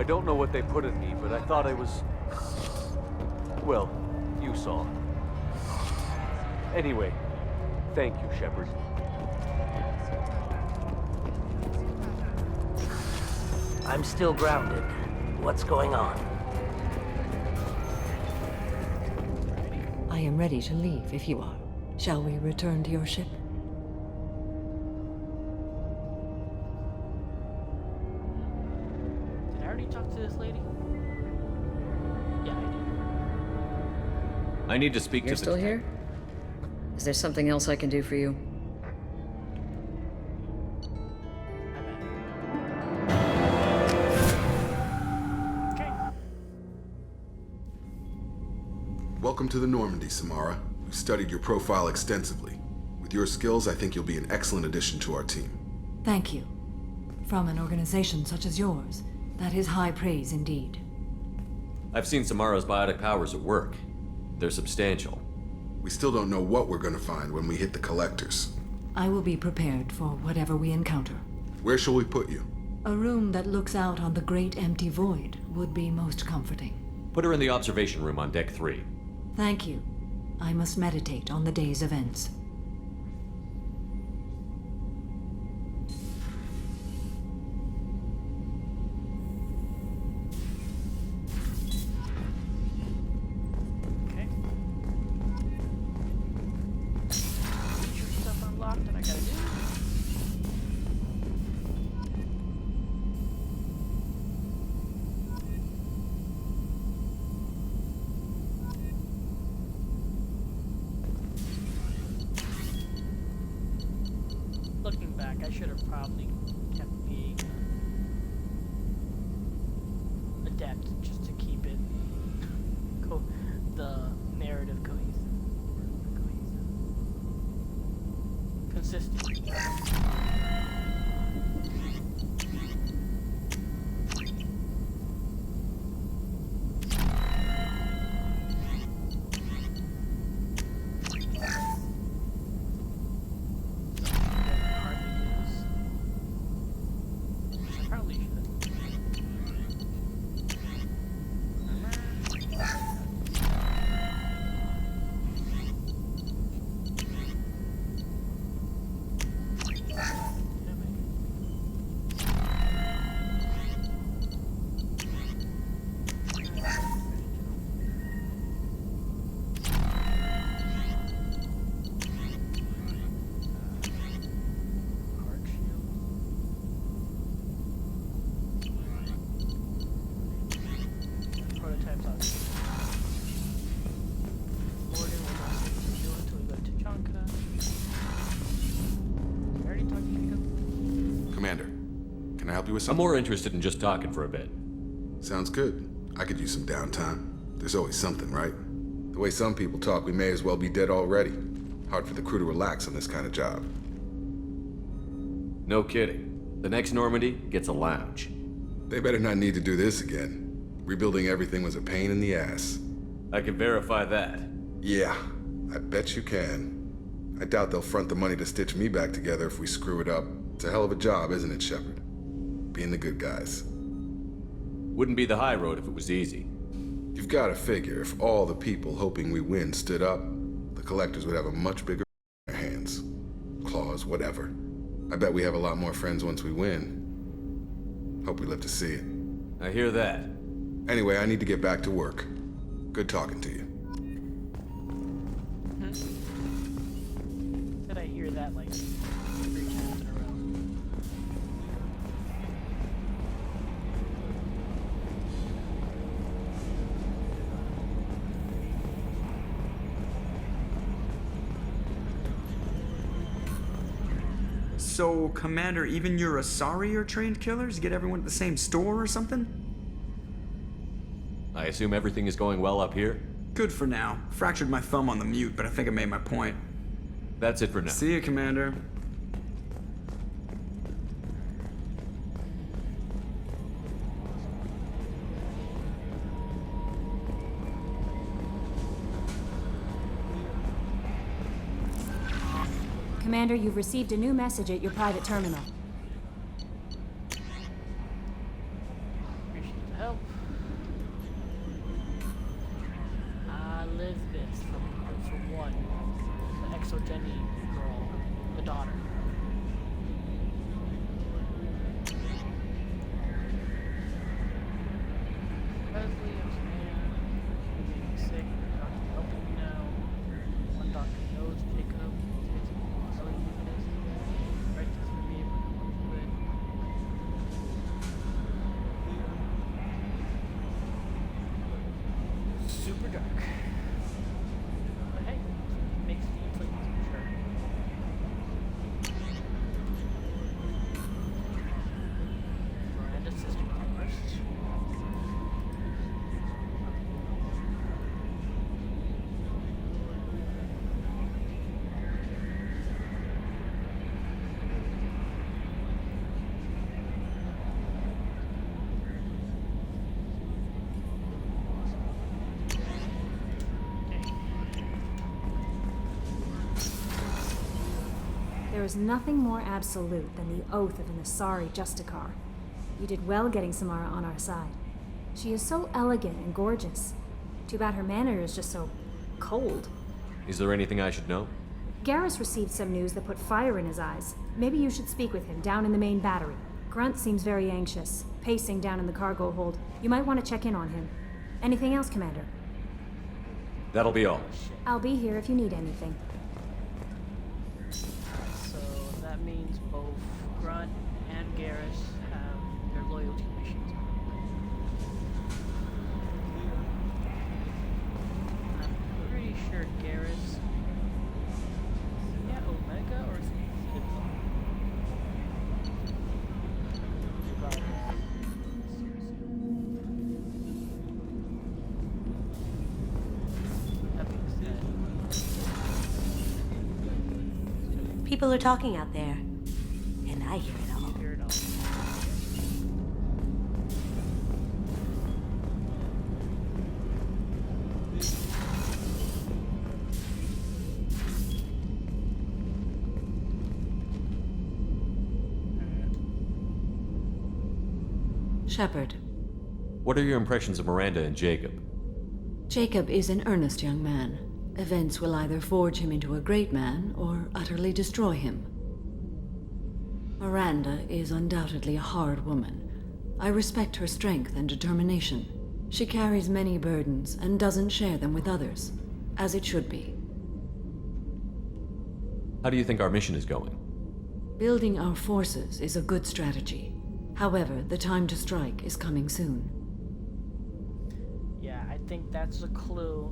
don't know what they put in me, but I thought I was... Well, you saw. Anyway, thank you, Shepard. I'm still grounded. What's going on? I am ready to leave if you are. Shall we return to your ship? Did I already talk to this lady? Yeah, I did. I need to speak to You're the... still here? Is there something else I can do for you? Okay. Welcome to the Normandy, Samara. We've studied your profile extensively. With your skills, I think you'll be an excellent addition to our team. Thank you. From an organization such as yours, that is high praise indeed. I've seen Samara's biotic powers at work. They're substantial. We still don't know what we're gonna find when we hit the collectors. I will be prepared for whatever we encounter. Where shall we put you? A room that looks out on the great empty void would be most comforting. Put her in the observation room on Deck 3. Thank you. I must meditate on the day's events. Okay. Future stuff unlocked that I gotta do. Looking back, I should have probably kept being adept just to keep it the narrative cohesive. Consistent. Probably should. Prototypes on Gordon will not see what to do until we go to Chanka. I already talked to Jacob. Commander, can I help you with I'm something? more interested in just talking for a bit. Sounds good. I could use some downtime. There's always something, right? The way some people talk, we may as well be dead already. Hard for the crew to relax on this kind of job. No kidding. The next Normandy gets a lounge. They better not need to do this again. Rebuilding everything was a pain in the ass. I can verify that. Yeah, I bet you can. I doubt they'll front the money to stitch me back together if we screw it up. It's a hell of a job, isn't it, Shepard? Being the good guys. Wouldn't be the high road if it was easy. You've got to figure if all the people hoping we win stood up, the collectors would have a much bigger in their hands. Claws, whatever. I bet we have a lot more friends once we win. Hope we live to see it. I hear that. Anyway, I need to get back to work. Good talking to you. Did I hear that like 3 times in a row? So, Commander, even your Asari are trained killers? Get everyone at the same store or something? I assume everything is going well up here? Good for now. Fractured my thumb on the mute, but I think I made my point. That's it for now. See you, Commander. Commander, you've received a new message at your private terminal. Appreciate the So Jenny, girl, the daughter. Leslie, I was a man. He made me sick. Doctor helping me now. One doctor knows Jacob. It's so weakness. Right to for me, but super dark. But hey, it makes me play sure. Miranda's sister first. There is nothing more absolute than the oath of an Asari Justicar. You did well getting Samara on our side. She is so elegant and gorgeous. Too bad her manner is just so cold. Is there anything I should know? Garrus received some news that put fire in his eyes. Maybe you should speak with him down in the main battery. Grunt seems very anxious, pacing down in the cargo hold. You might want to check in on him. Anything else, Commander? That'll be all. I'll be here if you need anything. So that means both Grunt and Garrus have their loyalty missions. I'm pretty sure Garrus is he at Omega or is he at That being said, People are talking out there, and I hear it all. hear it all. Shepard, What are your impressions of Miranda and Jacob? Jacob is an earnest young man. Events will either forge him into a great man or utterly destroy him. Miranda is undoubtedly a hard woman. I respect her strength and determination. She carries many burdens and doesn't share them with others, as it should be. How do you think our mission is going? Building our forces is a good strategy. However, the time to strike is coming soon. Yeah, I think that's a clue.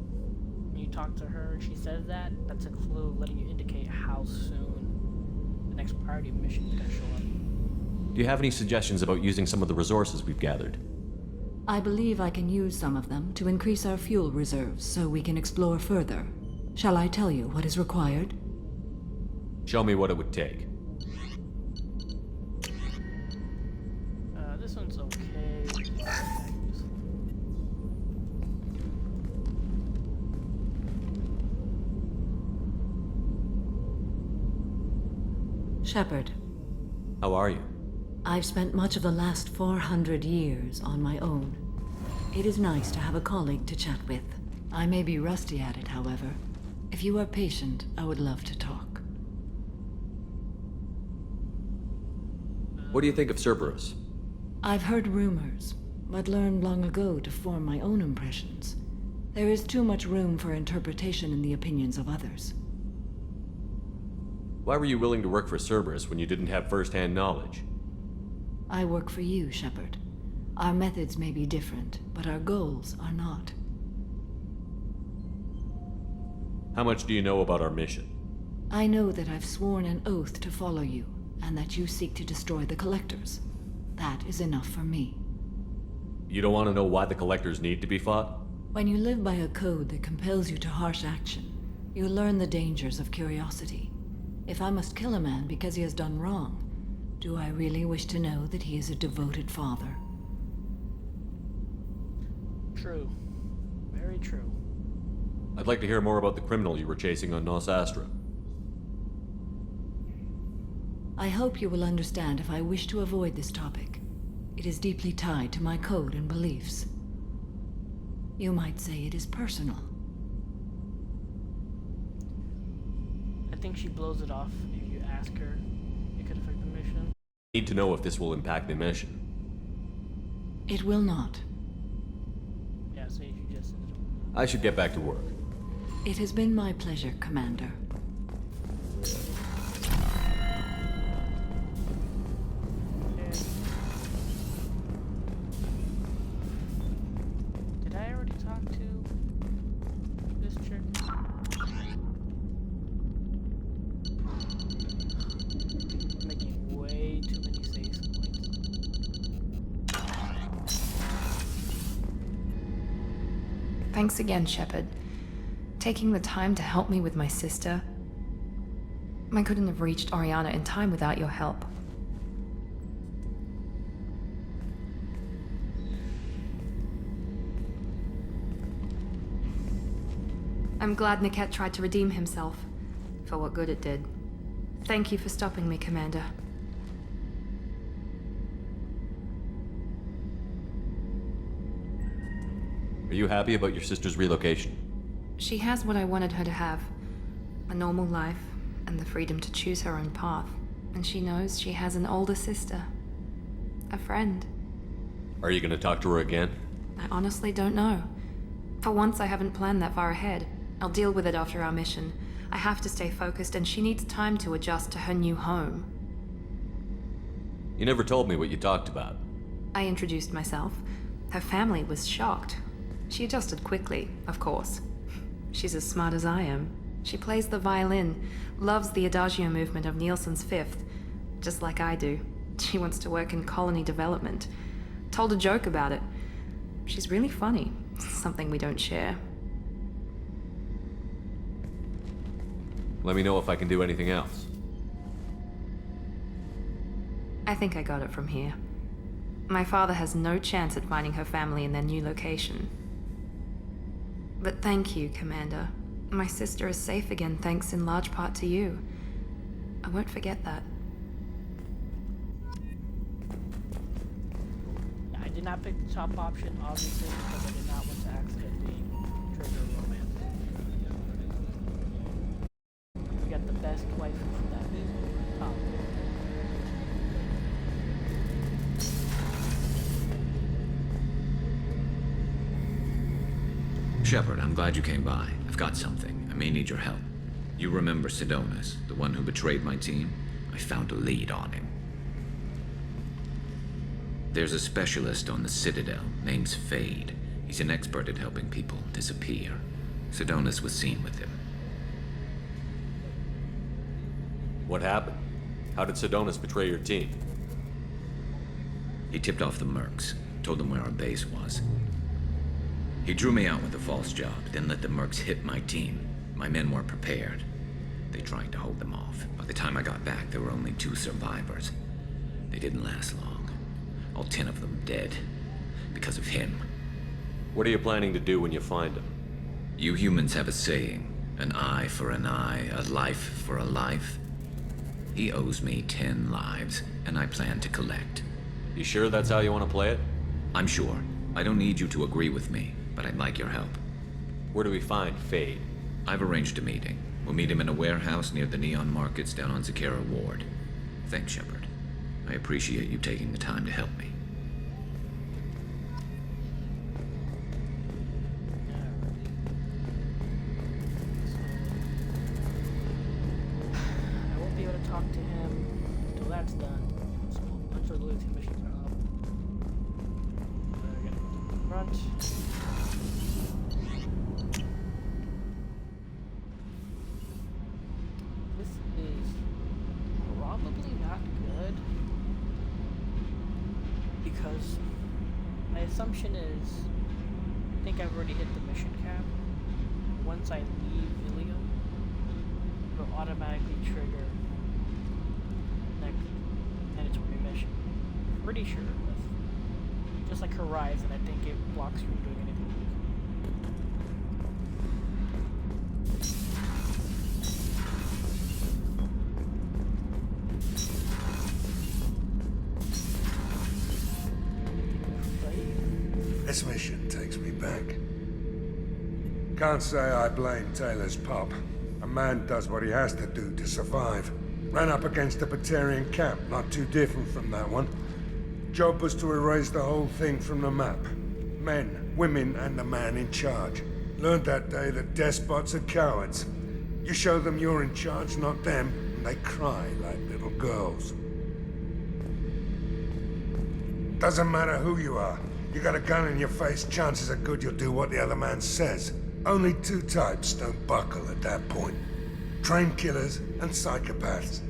When you talk to her and she says that, that's a clue letting you indicate how soon the next priority mission is going to show up. Do you have any suggestions about using some of the resources we've gathered? I believe I can use some of them to increase our fuel reserves so we can explore further. Shall I tell you what is required? Show me what it would take. This one's okay. Shepard, How are you? I've spent much of the last 400 years on my own. It is nice to have a colleague to chat with. I may be rusty at it, however. If you are patient, I would love to talk. What do you think of Cerberus? I've heard rumors, but learned long ago to form my own impressions. There is too much room for interpretation in the opinions of others. Why were you willing to work for Cerberus when you didn't have first-hand knowledge? I work for you, Shepard. Our methods may be different, but our goals are not. How much do you know about our mission? I know that I've sworn an oath to follow you, and that you seek to destroy the Collectors. That is enough for me. You don't want to know why the Collectors need to be fought? When you live by a code that compels you to harsh action, you learn the dangers of curiosity. If I must kill a man because he has done wrong, do I really wish to know that he is a devoted father? True. Very true. I'd like to hear more about the criminal you were chasing on Nos Astra. I hope you will understand if I wish to avoid this topic. It is deeply tied to my code and beliefs. You might say it is personal. I think she blows it off if you ask her. It could affect the mission. Need to know if this will impact the mission. It will not. Yeah, so you just said it. I should get back to work. It has been my pleasure, Commander. Did I already talk to this chick? I'm making way too many saves points. Thanks again, Shepard. Taking the time to help me with my sister. I couldn't have reached Oriana in time without your help. I'm glad Niket tried to redeem himself, for what good it did. Thank you for stopping me, Commander. Are you happy about your sister's relocation? She has what I wanted her to have. A normal life, and the freedom to choose her own path. And she knows she has an older sister. A friend. Are you gonna talk to her again? I honestly don't know. For once, I haven't planned that far ahead. I'll deal with it after our mission. I have to stay focused, and she needs time to adjust to her new home. You never told me what you talked about. I introduced myself. Her family was shocked. She adjusted quickly, of course. She's as smart as I am. She plays the violin, loves the adagio movement of Nielsen's Fifth, just like I do. She wants to work in colony development. Told a joke about it. She's really funny, something we don't share. Let me know if I can do anything else. I think I got it from here. My father has no chance at finding her family in their new location. But thank you, Commander. My sister is safe again thanks in large part to you. I won't forget that. I did not pick the top option, obviously, because I did not want to accidentally trigger romance. We got the best waifu for that. Top. Shepard, I'm glad you came by. I've got something. I may need your help. You remember Sidonis, the one who betrayed my team? I found a lead on him. There's a specialist on the Citadel, name's Fade. He's an expert at helping people disappear. Sidonis was seen with him. What happened? How did Sidonis betray your team? He tipped off the mercs, told them where our base was. He drew me out with a false job, then let the mercs hit my team. My men weren't prepared. They tried to hold them off. By the time I got back, there were only 2 survivors. They didn't last long. All 10 of them dead. Because of him. What are you planning to do when you find him? You humans have a saying. An eye for an eye, a life for a life. He owes me 10 lives, and I plan to collect. You sure that's how you want to play it? I'm sure. I don't need you to agree with me, but I'd like your help. Where do we find Fade? I've arranged a meeting. We'll meet him in a warehouse near the Neon Markets down on Zakera Ward. Thanks, Shepard. I appreciate you taking the time to help me. I won't be able to talk to him until that's done. So until the loyalty missions are up. We're gonna go to the front. This is probably not good because my assumption is I think I've already hit the mission cap. Once I leave Ilium, it'll automatically trigger next mandatory mission. Pretty sure of this. Just like Horizon, I think it blocks you from doing anything. This mission takes me back. Can't say I blame Taylor's pup. A man does what he has to do to survive. Ran up against a Batarian camp, not too different from that one. Job was to erase the whole thing from the map. Men, women, and the man in charge. Learned that day that despots are cowards. You show them you're in charge, not them, and they cry like little girls. Doesn't matter who you are. You got a gun in your face, chances are good you'll do what the other man says. Only two types don't buckle at that point. Trained killers and psychopaths.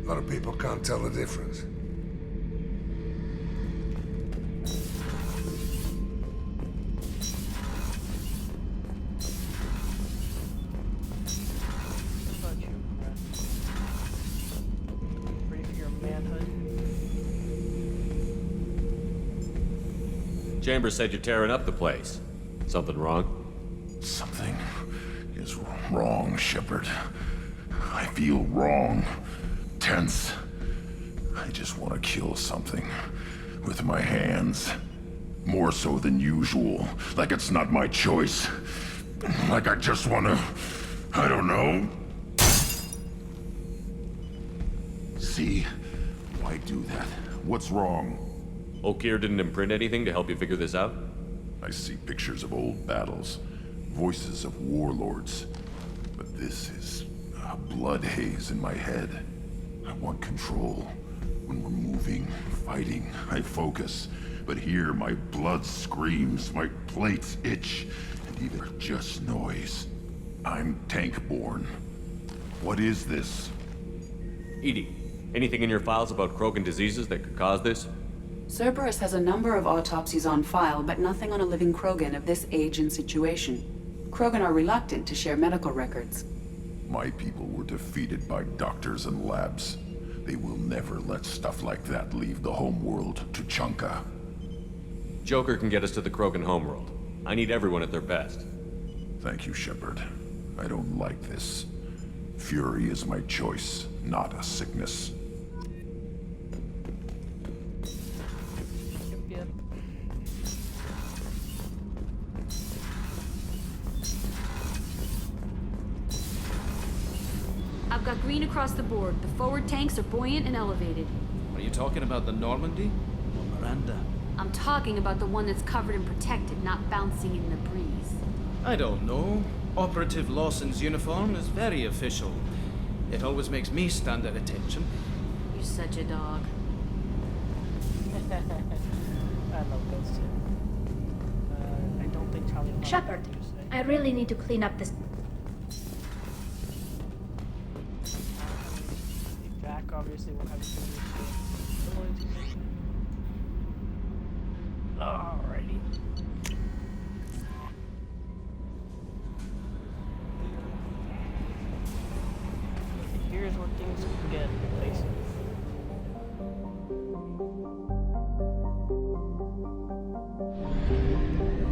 A lot of people can't tell the difference. Chambers said you're tearing up the place. Something wrong? Something is wrong, Shepard. I feel wrong. Tense. I just want to kill something. With my hands. More so than usual. Like it's not my choice. Like I just want to... I don't know. See? Why do that? What's wrong? Okeer didn't imprint anything to help you figure this out? I see pictures of old battles, voices of warlords. But this is a blood haze in my head. I want control. When we're moving, fighting, I focus. But here, my blood screams, my plates itch, and even just noise. I'm tank-born. What is this? EDI, anything in your files about Krogan diseases that could cause this? Cerberus has a number of autopsies on file, but nothing on a living Krogan of this age and situation. Krogan are reluctant to share medical records. My people were defeated by doctors and labs. They will never let stuff like that leave the homeworld to Chunka. Joker can get us to the Krogan homeworld. I need everyone at their best. Thank you, Shepard. I don't like this. Fury is my choice, not a sickness. I've got green across the board. The forward tanks are buoyant and elevated. Are you talking about the Normandy? Or Miranda? I'm talking about the one that's covered and protected, not bouncing in the breeze. I don't know. Operative Lawson's uniform is very official. It always makes me stand at attention. You're such a dog. I love those two. I don't think Charlie will Shepard, I really need to clean up this. Jack obviously will have to do this. Alrighty. Here's where things get basic.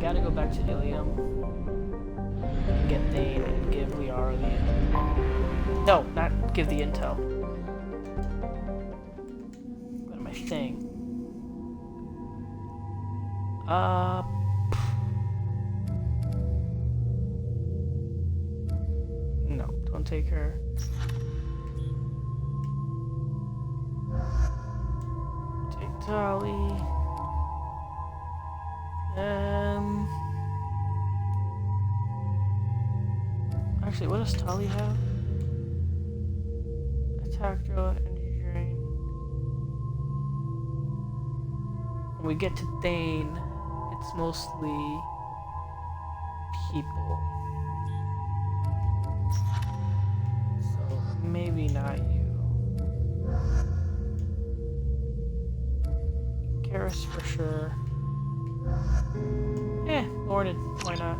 Gotta go back to Ilium. Get Thane and give Liara the intel. No, not give the intel. What am I saying? No, don't take her. Take Tali. Actually, what does Tali have? Attack drone, energy drain. When we get to Thane, it's mostly people. So maybe not you. Karis for sure. Morning. Why not?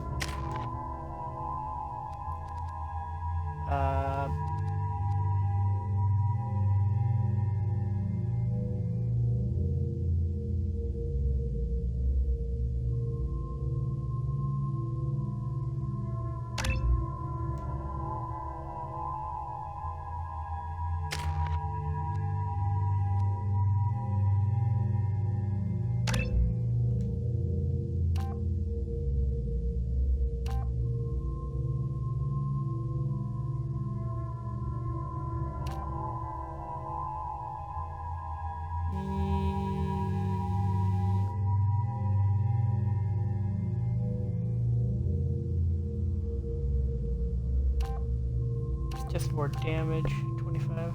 Just more damage, 25.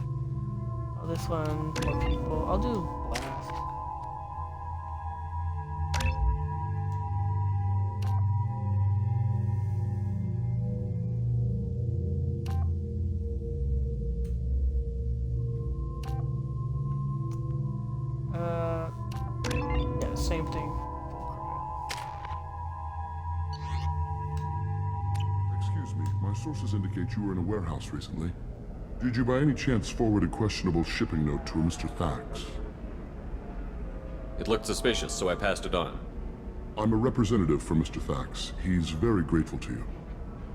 Oh, this one, more people. I'll do blast. Yeah, same thing. Excuse me, my sources indicate you were in a warehouse recently. Did you by any chance forward a questionable shipping note to a Mr. Thax? It looked suspicious, so I passed it on. I'm a representative for Mr. Thax. He's very grateful to you.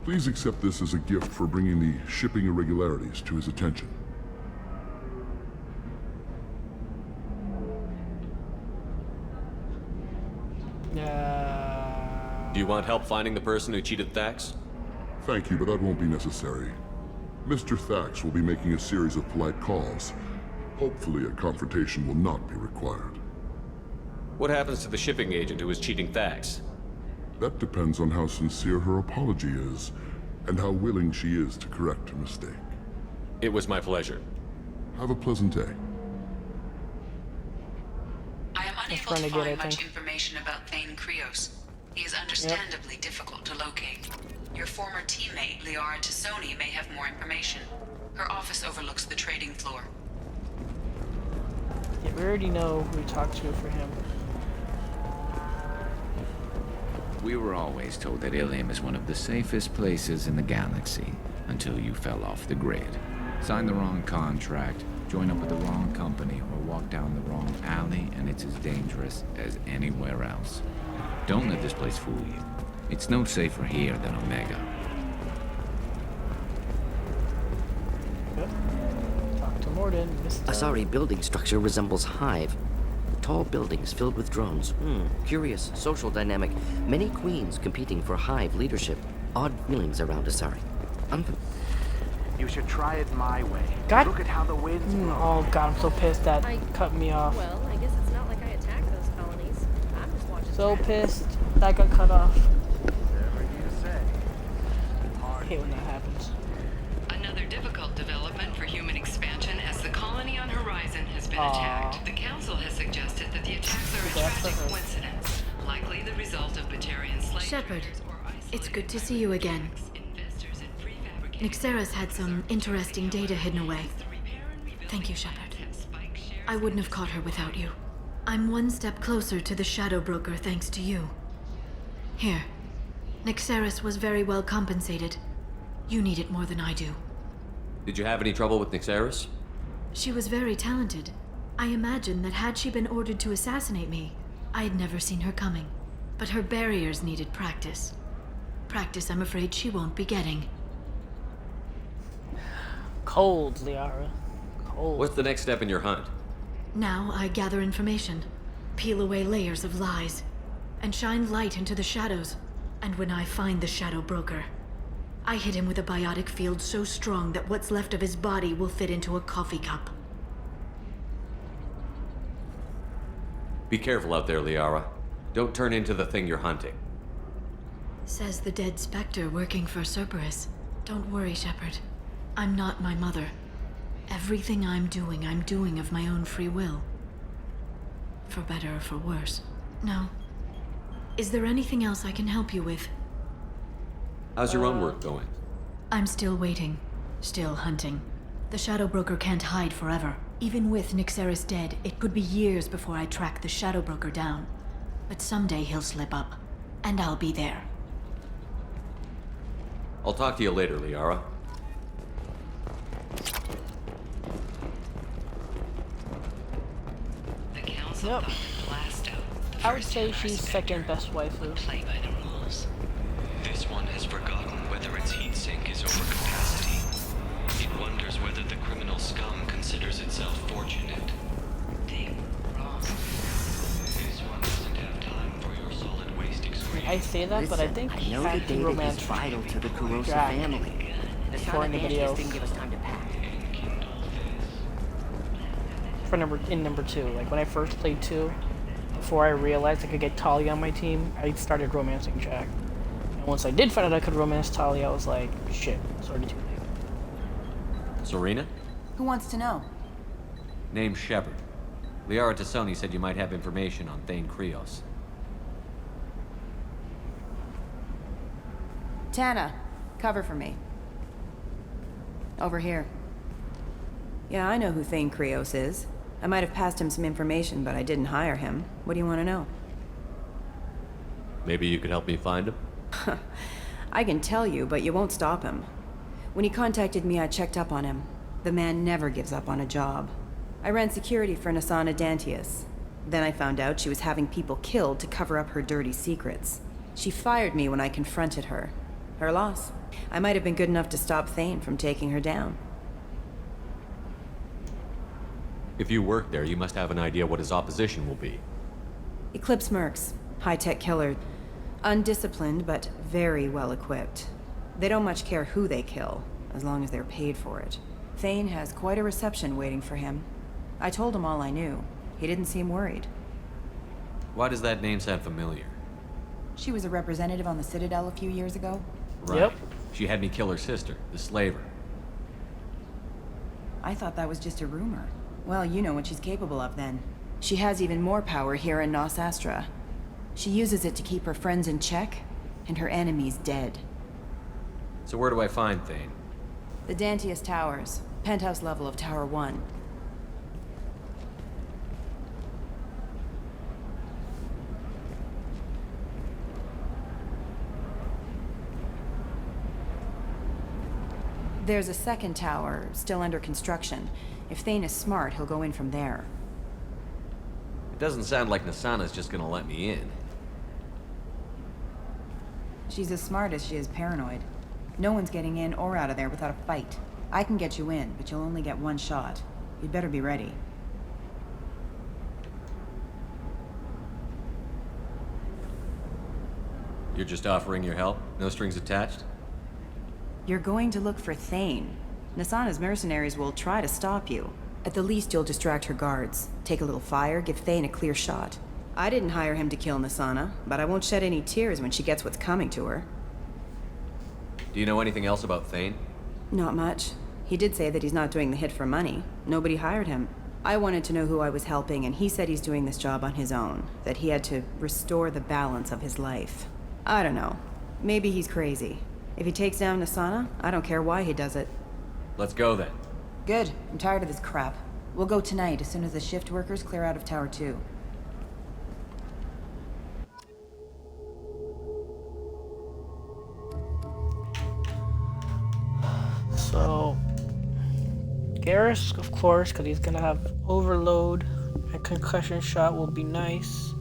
Please accept this as a gift for bringing the shipping irregularities to his attention. Do you want help finding the person who cheated Thax? Thank you, but that won't be necessary. Mr. Thax will be making a series of polite calls. Hopefully a confrontation will not be required. What happens to the shipping agent who was cheating Thax? That depends on how sincere her apology is, and how willing she is to correct her mistake. It was my pleasure. Have a pleasant day. I am unable to find much information about Thane Krios. He is understandably difficult to locate. Your former teammate, Liara Tassoni, may have more information. Her office overlooks the trading floor. Yeah, we already know who we talked to for him. We were always told that Ilium is one of the safest places in the galaxy, until you fell off the grid. Signed the wrong contract, join up with the wrong company, or walk down the wrong alley, and it's as dangerous as anywhere else. Don't let this place fool you. It's no safer here than Omega. Yep. Talk to Morden, Mr. Asari building structure resembles Hive. Tall buildings filled with drones. Curious social dynamic. Many queens competing for Hive leadership. Odd feelings around Asari. You should try it my way. God. Look at how the winds blow. Oh god, I'm so pissed that cut me off. Well, I guess it's not like I attacked those colonies. I'm just watching. So pissed that got cut off. Whatever you say. I hate when that happens. Another difficult development for human expansion as the colony on Horizon has been attacked. The Council has suggested that the attacks are a tragic coincidence, likely the result of Batarian slave Shepard, it's good to see you again. Nixeris had some interesting data hidden away. Thank you, Shepard. I wouldn't have caught her without you. I'm one step closer to the Shadow Broker thanks to you. Here. Nixeris was very well compensated. You need it more than I do. Did you have any trouble with Nixeris? She was very talented. I imagine that had she been ordered to assassinate me, I had never seen her coming. But her barriers needed practice. Practice I'm afraid she won't be getting. Cold, Liara. Cold. What's the next step in your hunt? Now I gather information, peel away layers of lies, and shine light into the shadows. And when I find the Shadow Broker, I hit him with a biotic field so strong that what's left of his body will fit into a coffee cup. Be careful out there, Liara. Don't turn into the thing you're hunting. Says the dead Spectre working for Cerberus. Don't worry, Shepard. I'm not my mother. Everything I'm doing of my own free will. For better or for worse. No. Is there anything else I can help you with? How's your own work going? I'm still waiting. Still hunting. The Shadow Broker can't hide forever. Even with Nixeris dead, it could be years before I track the Shadow Broker down. But someday he'll slip up. And I'll be there. I'll talk to you later, Liara. Yep. I would say she's second best waifu. This one has forgotten whether its heat sink is over capacity. It wonders whether the criminal scum considers itself fortunate. This one doesn't have time for your solid waste excrete. I say that, but I think I know the data is vital to the Kurosa family. Before anybody else. Didn't give us time to pack. For number 2, like when I first played 2, before I realized I could get Talia on my team, I started romancing Jack. And once I did find out I could romance Talia, I was like, shit, it's already too late. Serena? Who wants to know? Name's Shepard. Liara Tassoni said you might have information on Thane Krios. Tana, cover for me. Over here. Yeah, I know who Thane Krios is. I might have passed him some information, but I didn't hire him. What do you want to know? Maybe you could help me find him? I can tell you, but you won't stop him. When he contacted me, I checked up on him. The man never gives up on a job. I ran security for Nasana Dantius. Then I found out she was having people killed to cover up her dirty secrets. She fired me when I confronted her. Her loss. I might have been good enough to stop Thane from taking her down. If you work there, you must have an idea what his opposition will be. Eclipse mercs. High-tech killer. Undisciplined, but very well equipped. They don't much care who they kill, as long as they're paid for it. Thane has quite a reception waiting for him. I told him all I knew. He didn't seem worried. Why does that name sound familiar? She was a representative on the Citadel a few years ago. Right. Yep. She had me kill her sister, the slaver. I thought that was just a rumor. Well, you know what she's capable of then. She has even more power here in Nos Astra. She uses it to keep her friends in check, and her enemies dead. So where do I find Thane? The Dantius Towers, penthouse level of Tower 1. There's a second tower, still under construction. If Thane is smart, he'll go in from there. It doesn't sound like Nasana's just gonna let me in. She's as smart as she is paranoid. No one's getting in or out of there without a fight. I can get you in, but you'll only get one shot. You'd better be ready. You're just offering your help? No strings attached? You're going to look for Thane. Nasana's mercenaries will try to stop you. At the least, you'll distract her guards. Take a little fire, give Thane a clear shot. I didn't hire him to kill Nasana, but I won't shed any tears when she gets what's coming to her. Do you know anything else about Thane? Not much. He did say that he's not doing the hit for money. Nobody hired him. I wanted to know who I was helping, and he said he's doing this job on his own. That he had to restore the balance of his life. I don't know. Maybe he's crazy. If he takes down Nasana, I don't care why he does it. Let's go then. Good. I'm tired of this crap. We'll go tonight as soon as the shift workers clear out of Tower 2. So, Garrus, of course, because he's gonna have overload. A concussion shot will be nice.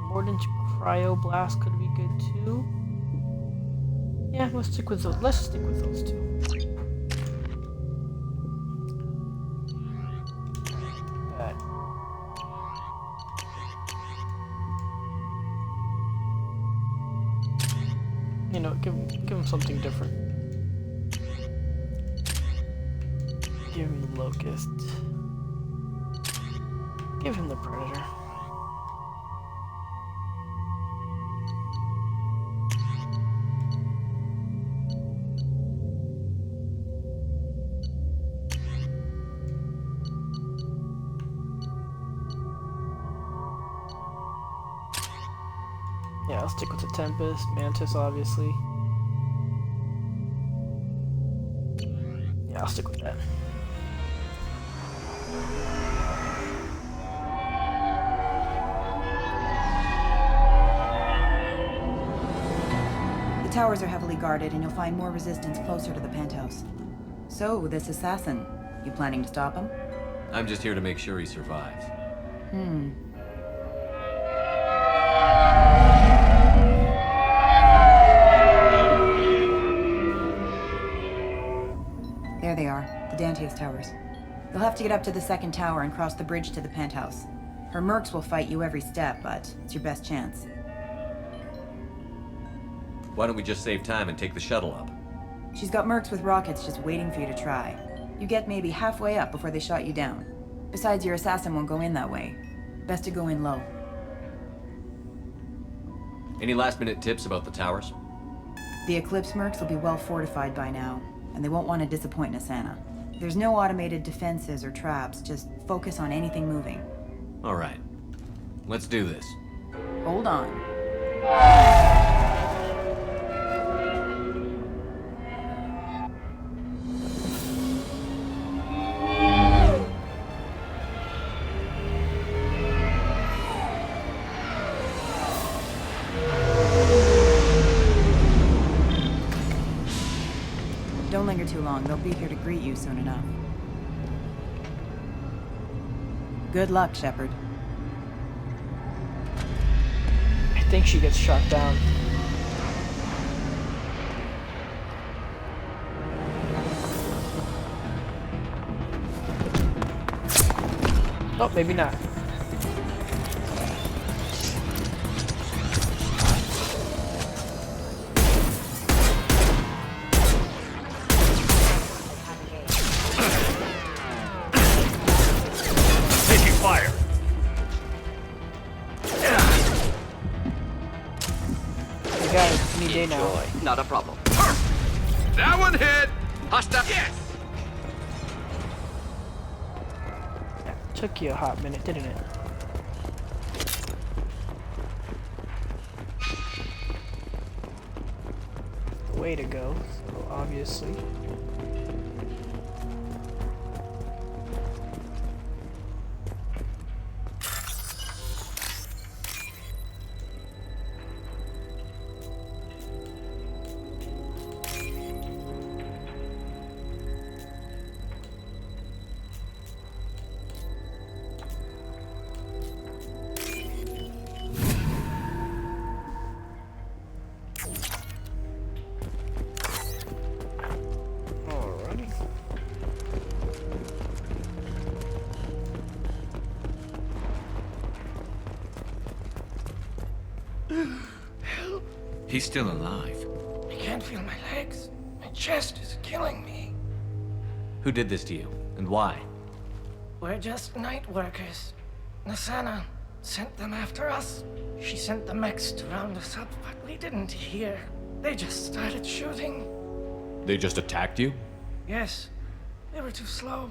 Mordant's cryo blast could be good too. Yeah, let's stick with those. Let's stick with those two. Bad. You know, give him something different. Give him the Locust. Give him the Predator. Yeah, I'll stick with the Tempest, Mantis, obviously. Yeah, I'll stick with that. The towers are heavily guarded, and you'll find more resistance closer to the penthouse. So, this assassin, you planning to stop him? I'm just here to make sure he survives. There they are, the Dantius Towers. You'll have to get up to the second tower and cross the bridge to the penthouse. Her mercs will fight you every step, but it's your best chance. Why don't we just save time and take the shuttle up? She's got mercs with rockets just waiting for you to try. You get maybe halfway up before they shot you down. Besides, your assassin won't go in that way. Best to go in low. Any last-minute tips about the towers? The Eclipse mercs will be well fortified by now, and they won't want to disappoint Nasana. There's no automated defenses or traps, just focus on anything moving. All right. Let's do this. Hold on. Don't linger too long. They'll be here to greet you soon enough. Good luck, Shepard. I think she gets shot down. Oh, maybe not. Taking fire. You guys, any day now. Enjoy. Not a problem. That one hit. Hostile. Yes. Took you a hot minute, didn't it? The way to go, so obviously. He's still alive. I can't feel my legs. My chest is killing me. Who did this to you, and why? We're just night workers. Nasana sent them after us. She sent the mechs to round us up, but we didn't hear. They just started shooting. They just attacked you? Yes, they were too slow.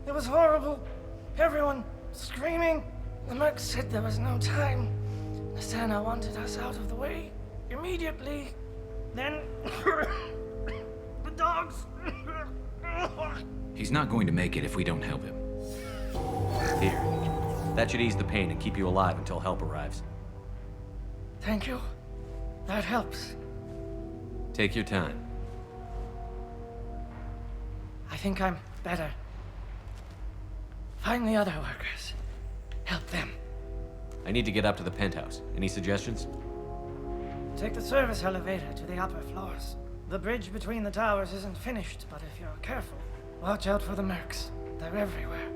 It was horrible. Everyone screaming. The mercs said there was no time. Nasana wanted us out of the way immediately. Then the dogs. He's not going to make it if we don't help him. Here. That should ease the pain and keep you alive until help arrives. Thank you. That helps. Take your time. I think I'm better. Find the other workers. Help them. I need to get up to the penthouse. Any suggestions? Take the service elevator to the upper floors. The bridge between the towers isn't finished, but if you're careful, watch out for the mercs. They're everywhere.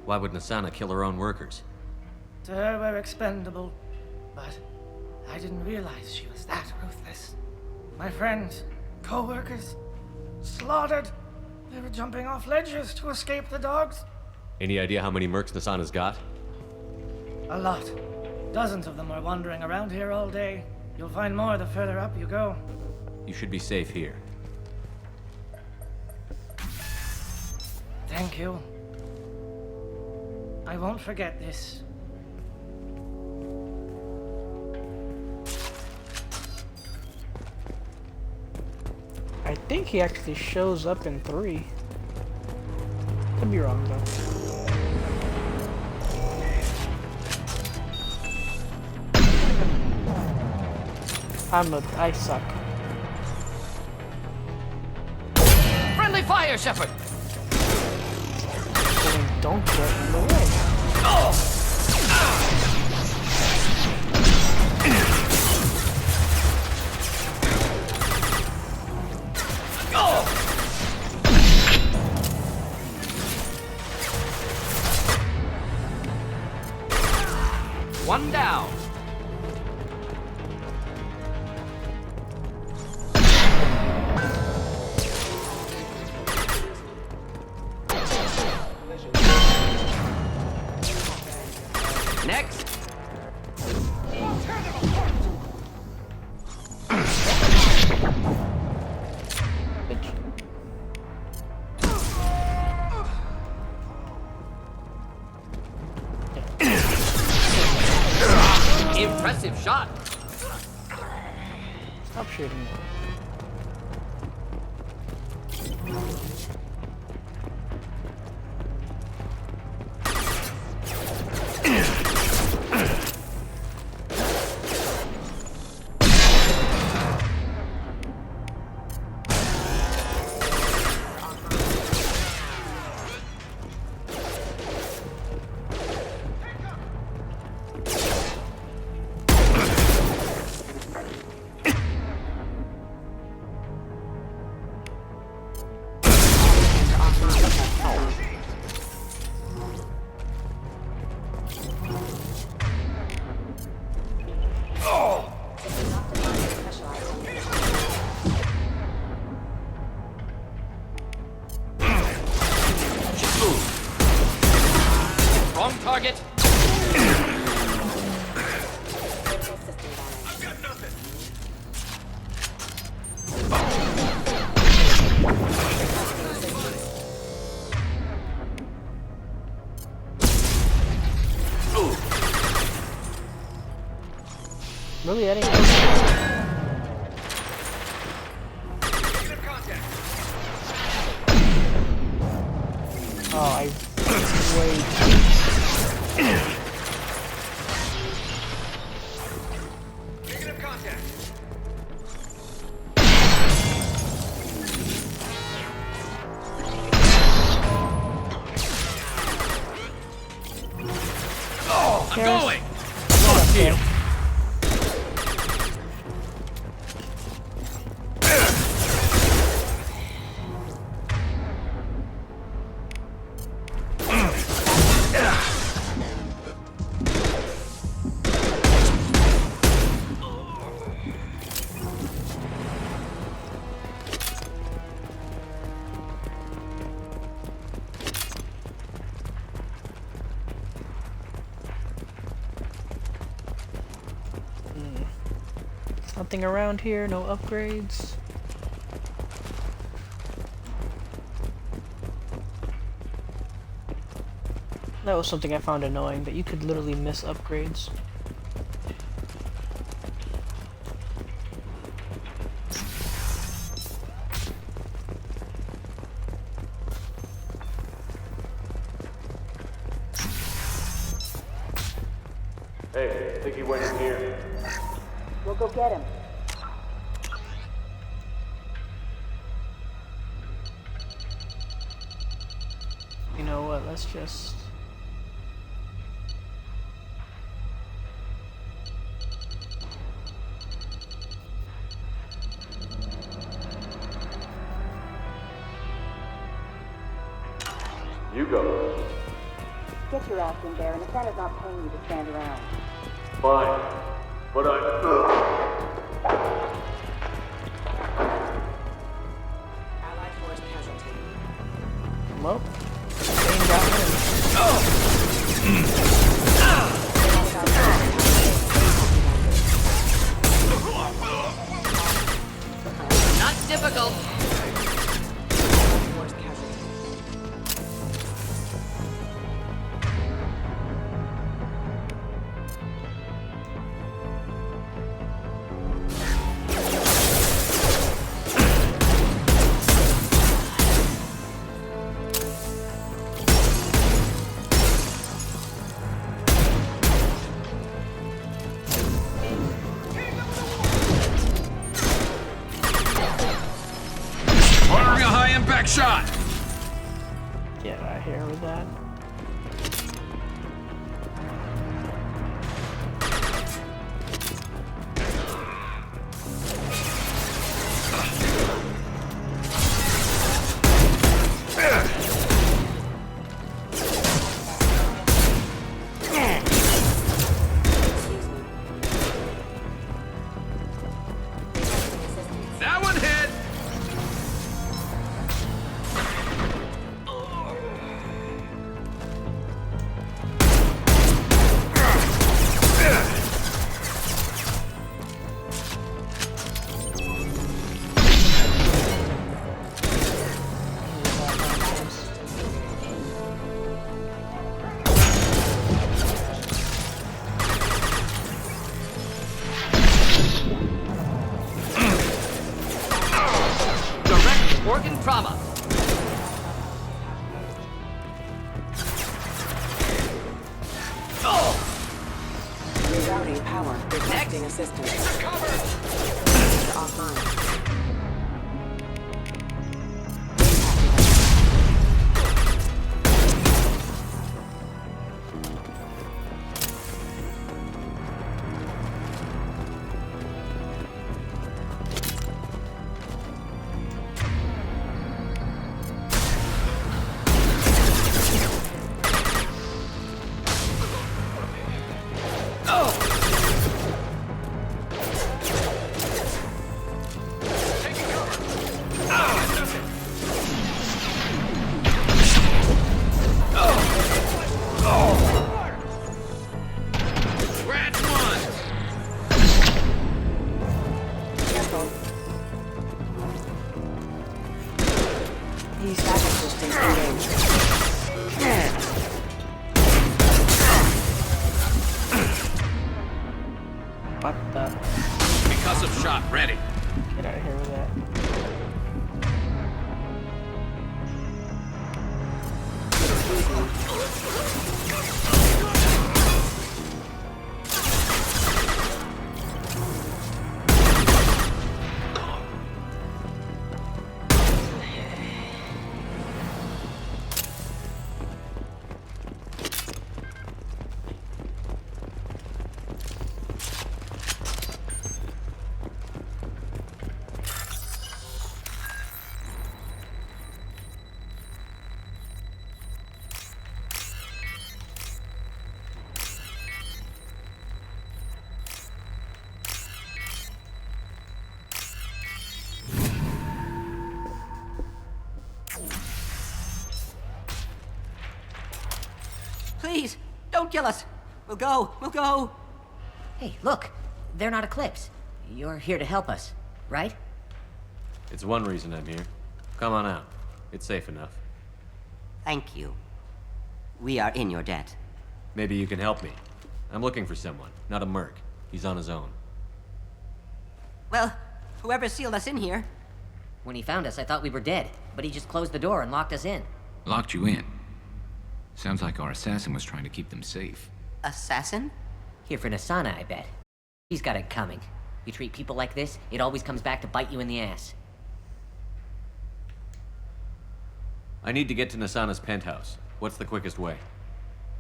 Why would Nasana kill her own workers? To her, we're expendable. But I didn't realize she was that ruthless. My friends, co-workers, slaughtered. They were jumping off ledges to escape the dogs. Any idea how many mercs Nasana's got? A lot. Dozens of them are wandering around here all day. You'll find more the further up you go. You should be safe here. Thank you. I won't forget this. I think he actually shows up in 3. Could be wrong though. I suck. Friendly fire, Shepard! Then don't get in the way. One down. Next. Impressive shot. Stop shooting me. Wrong target. Really, Eddie? Oh, I wait. Negative contact. Oh, I'm going. Lost heel. Nothing around here, no upgrades. That was something I found annoying, that you could literally miss upgrades. Hey, I think he went in here. We'll go get him. You know what, let's just... You go. Get your ass in there, and the Senate's not paying you to stand around. Fine. But Allied force casualty. Well, Thane got Not difficult. Force casualty. Ordering a high impact shot. Get out of here with that. That one hit. Rerouting power. Requesting assistance. Offline. What the? Concussive shot ready. Get out of here with that. Please, don't kill us. We'll go. Hey, look. They're not Eclipse. You're here to help us, right? It's one reason I'm here. Come on out. It's safe enough. Thank you. We are in your debt. Maybe you can help me. I'm looking for someone, not a merc. He's on his own. Well, whoever sealed us in here. When he found us, I thought we were dead, but he just closed the door and locked us in. Locked you in? Sounds like our assassin was trying to keep them safe. Assassin? Here for Nasana, I bet. He's got it coming. You treat people like this, it always comes back to bite you in the ass. I need to get to Nasana's penthouse. What's the quickest way?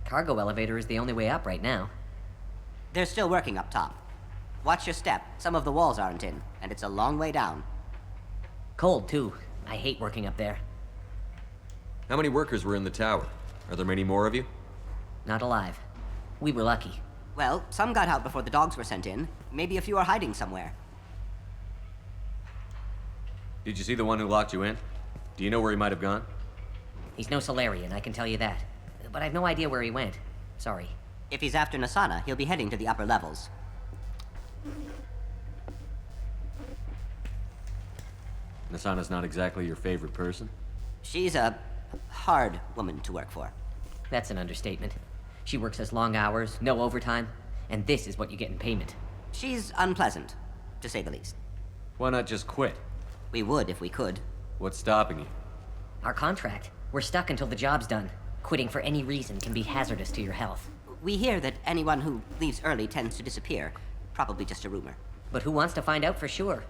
Cargo elevator is the only way up right now. They're still working up top. Watch your step. Some of the walls aren't in, and it's a long way down. Cold, too. I hate working up there. How many workers were in the tower? Are there many more of you? Not alive. We were lucky. Well, some got out before the dogs were sent in. Maybe a few are hiding somewhere. Did you see the one who locked you in? Do you know where he might have gone? He's no Solarian, I can tell you that. But I've no idea where he went. Sorry. If he's after Nasana, he'll be heading to the upper levels. Nasana's not exactly your favorite person? She's a hard woman to work for. That's an understatement. She works us long hours, no overtime, and this is what you get in payment. She's unpleasant, to say the least. Why not just quit? We would if we could. What's stopping you? Our contract. We're stuck until the job's done. Quitting for any reason can be hazardous to your health. We hear that anyone who leaves early tends to disappear. Probably just a rumor. But who wants to find out for sure?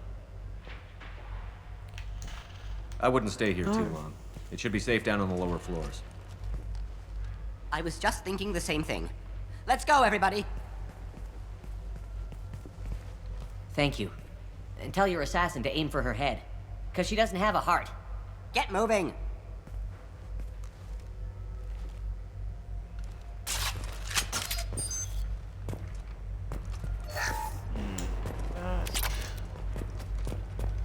I wouldn't stay here too long. It should be safe down on the lower floors. I was just thinking the same thing. Let's go, everybody! Thank you. And tell your assassin to aim for her head. Because she doesn't have a heart. Get moving!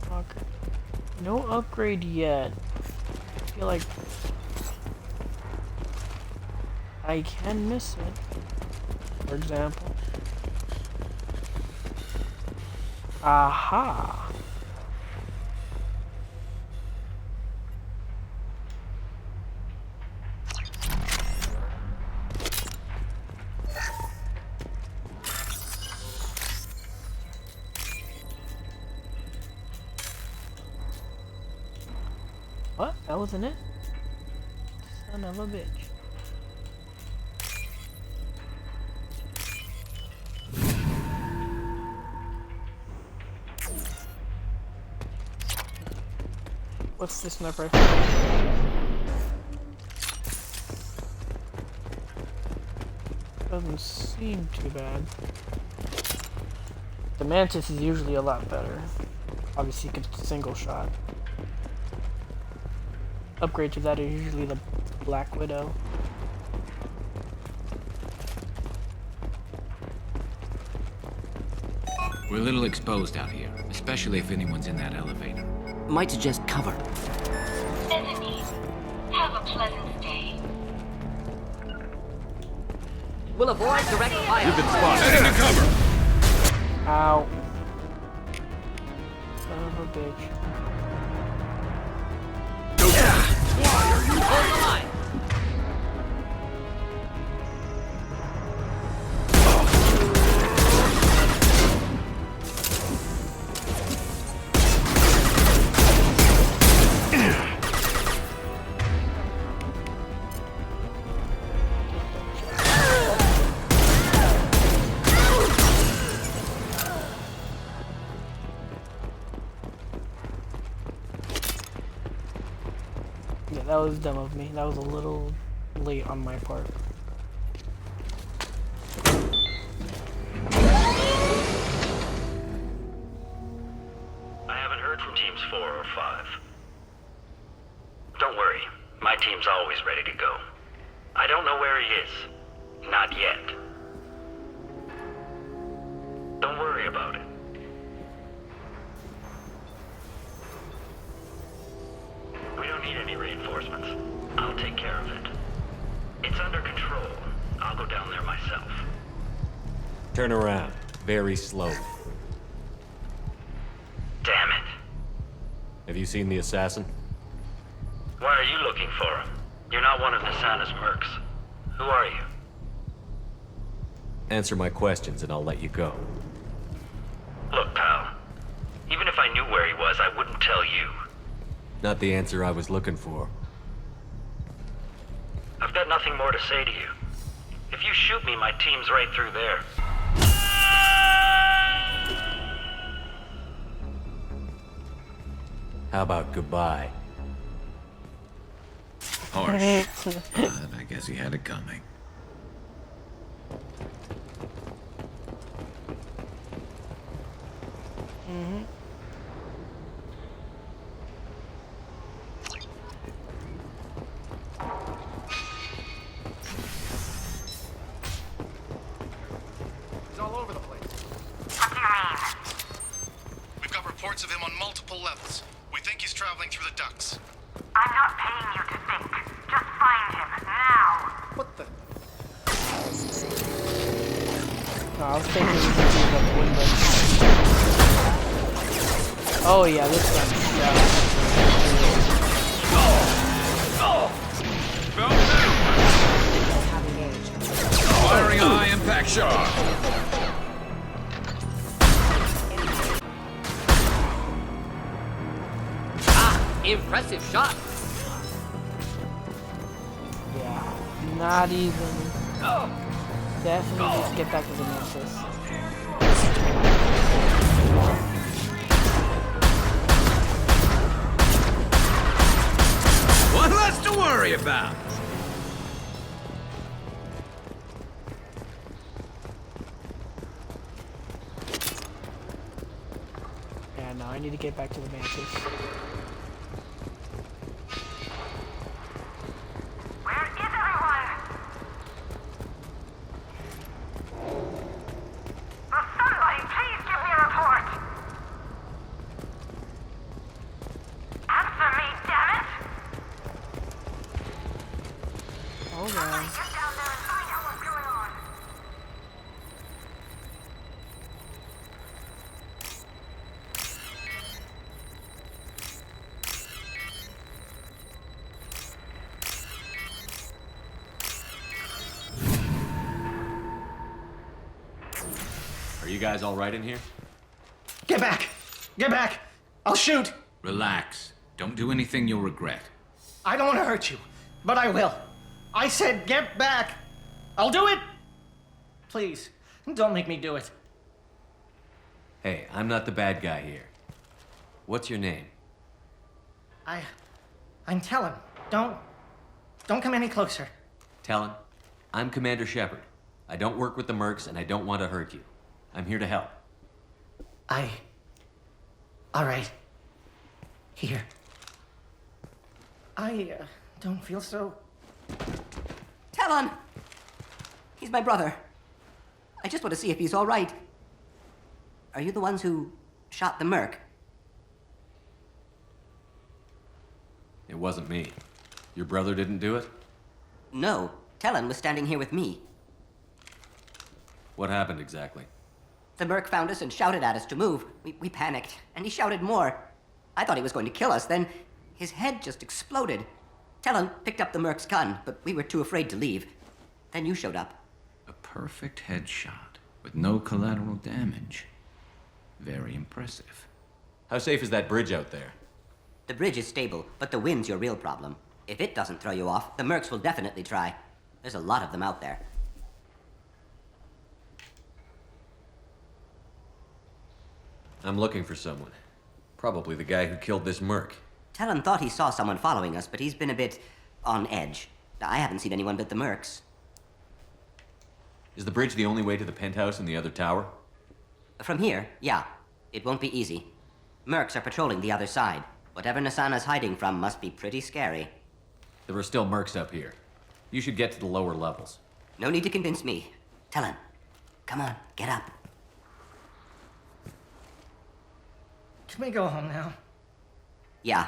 Fuck. No upgrade yet. I feel like I can miss it. For example. Aha! What? That wasn't it? Son of a bitch. What's this sniper? Doesn't seem too bad. The Mantis is usually a lot better. Obviously, you can single shot. Upgrade to that is usually the Black Widow. We're a little exposed out here, especially if anyone's in that elevator. Might suggest cover. Enemies, have a pleasant day. We'll avoid direct fire. You've been spotted. Head into cover. Ow. Son of a bitch. Why are you hold the line? Yeah, that was dumb of me. That was a little late on my part. I haven't heard from teams 4 or 5. Don't worry, my team's always ready to go. I don't know where he is. Not yet. Don't worry about it. We don't need any reinforcements. I'll take care of it. It's under control. I'll go down there myself. Turn around. Very slow. Damn it. Have you seen the assassin? Why are you looking for him? You're not one of Nasana's mercs. Who are you? Answer my questions and I'll let you go. Look, pal. Even if I knew where he was, I wouldn't tell you. Not the answer I was looking for. I've got nothing more to say to you. If you shoot me, my team's right through there. How about goodbye? Harsh. But I guess he had it coming. Mm-hmm. He's all over the place. What do you mean? We've got reports of him on multiple levels. We think he's traveling through the ducts. I'm not paying you to think. Just find him, now. What the? No, I was thinking we could do the window. Oh yeah, this one. Yeah. Firing a high impact shot. Impressive shot. Yeah, not even. Definitely just get back to the Nexus. One less to worry about. Yeah, no, I need to get back to the Mantis. Where is everyone? Will somebody please give me a report? Answer me, damn it! Hold Somebody on. get down there and find out what's going on. Are you guys all right in here? Get back! Get back! I'll shoot! Relax. Don't do anything you'll regret. I don't want to hurt you, but I will. I said get back! I'll do it! Please, don't make me do it. Hey, I'm not the bad guy here. What's your name? I'm Talon. Don't come any closer. Talon, I'm Commander Shepard. I don't work with the mercs, and I don't want to hurt you. I'm here to help. All right. Here. I don't feel so... Talon! He's my brother. I just want to see if he's all right. Are you the ones who shot the merc? It wasn't me. Your brother didn't do it? No. Talon was standing here with me. What happened exactly? The merc found us and shouted at us to move. We panicked, and he shouted more. I thought he was going to kill us, then his head just exploded. Talon picked up the merc's gun, but we were too afraid to leave. Then you showed up. A perfect headshot with no collateral damage. Very impressive. How safe is that bridge out there? The bridge is stable, but the wind's your real problem. If it doesn't throw you off, the mercs will definitely try. There's a lot of them out there. I'm looking for someone. Probably the guy who killed this merc. Talon thought he saw someone following us, but he's been a bit on edge. I haven't seen anyone but the mercs. Is the bridge the only way to the penthouse in the other tower? From here, yeah. It won't be easy. Mercs are patrolling the other side. Whatever Nasana's hiding from must be pretty scary. There are still mercs up here. You should get to the lower levels. No need to convince me. Talon, come on, get up. Can we go home now? Yeah,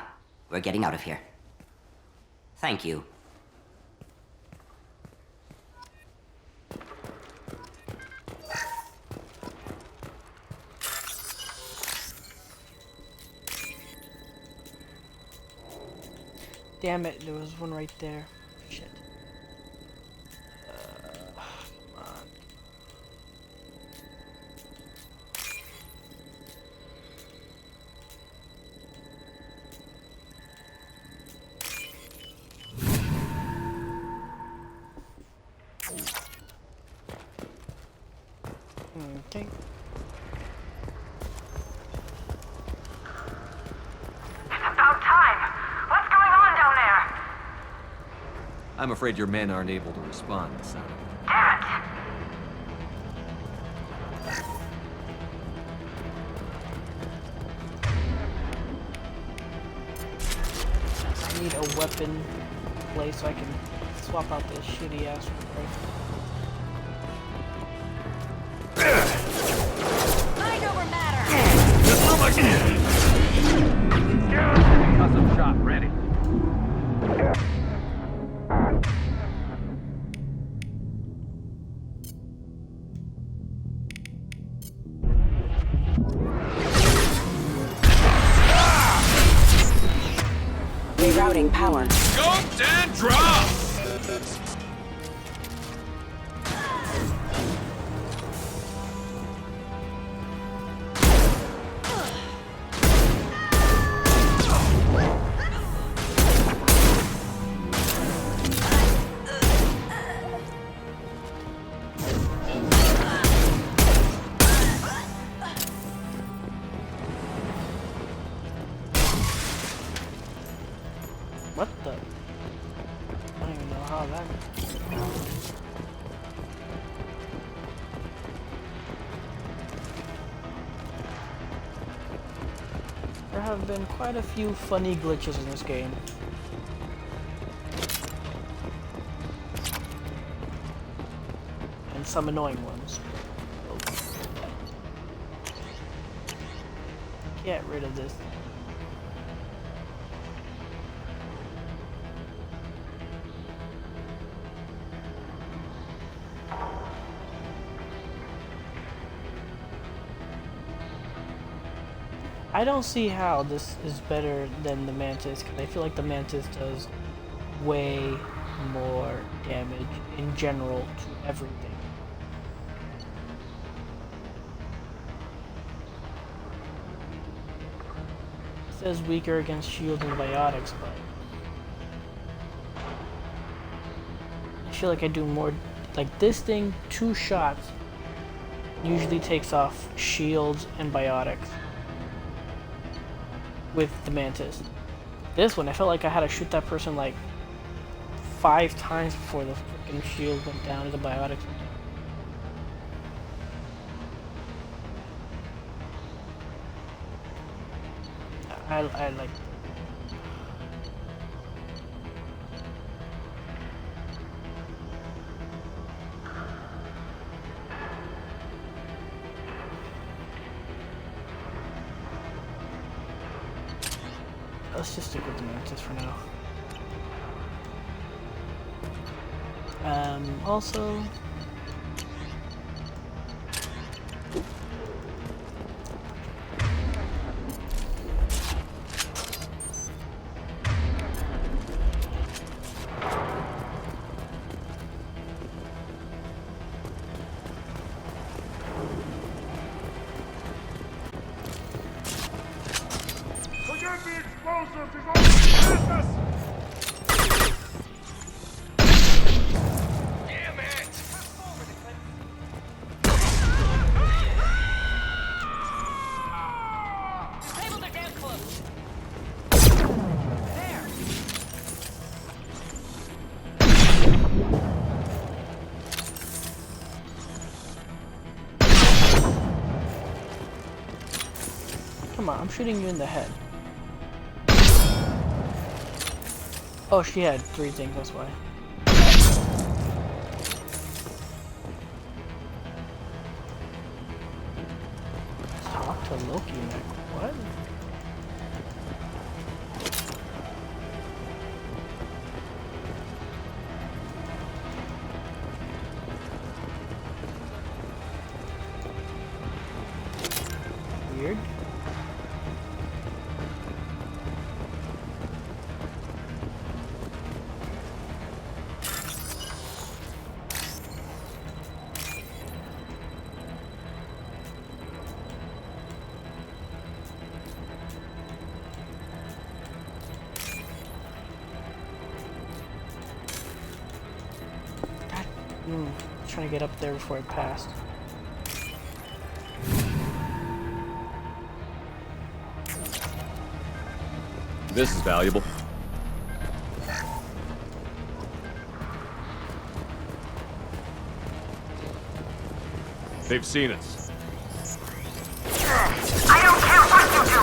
we're getting out of here. Thank you. Damn it, there was one right there. Shit. Come on. Okay. It's about time. What's going on down there? I'm afraid your men aren't able to respond, son. Damn it! I need a weapon place so I can swap out this shitty ass rifle. Mind over matter! Custom shot ready. Rerouting power. Scoped and drop! What the? I don't even know how that. There have been quite a few funny glitches in this game. And some annoying ones. Get rid of this. I don't see how this is better than the Mantis, because I feel like the Mantis does way more damage in general to everything. It says weaker against shields and biotics, but I feel like I do more. Like this thing, 2 shots usually takes off shields and biotics with the Mantis. This one, I felt like I had to shoot that person like 5 times before the freaking shield went down, or the biotics went down. I like. Let's just stick with the Mantis for now. Also, Forget the explosives! He's on business! Damn it! Tables are damn close. There. come on, I'm shooting you in the head. Oh, she had 3 things, that's why. Talk to Loki, Mac. What? Weird. Trying to get up there before it passed. This is valuable. They've seen us. I don't care what you do.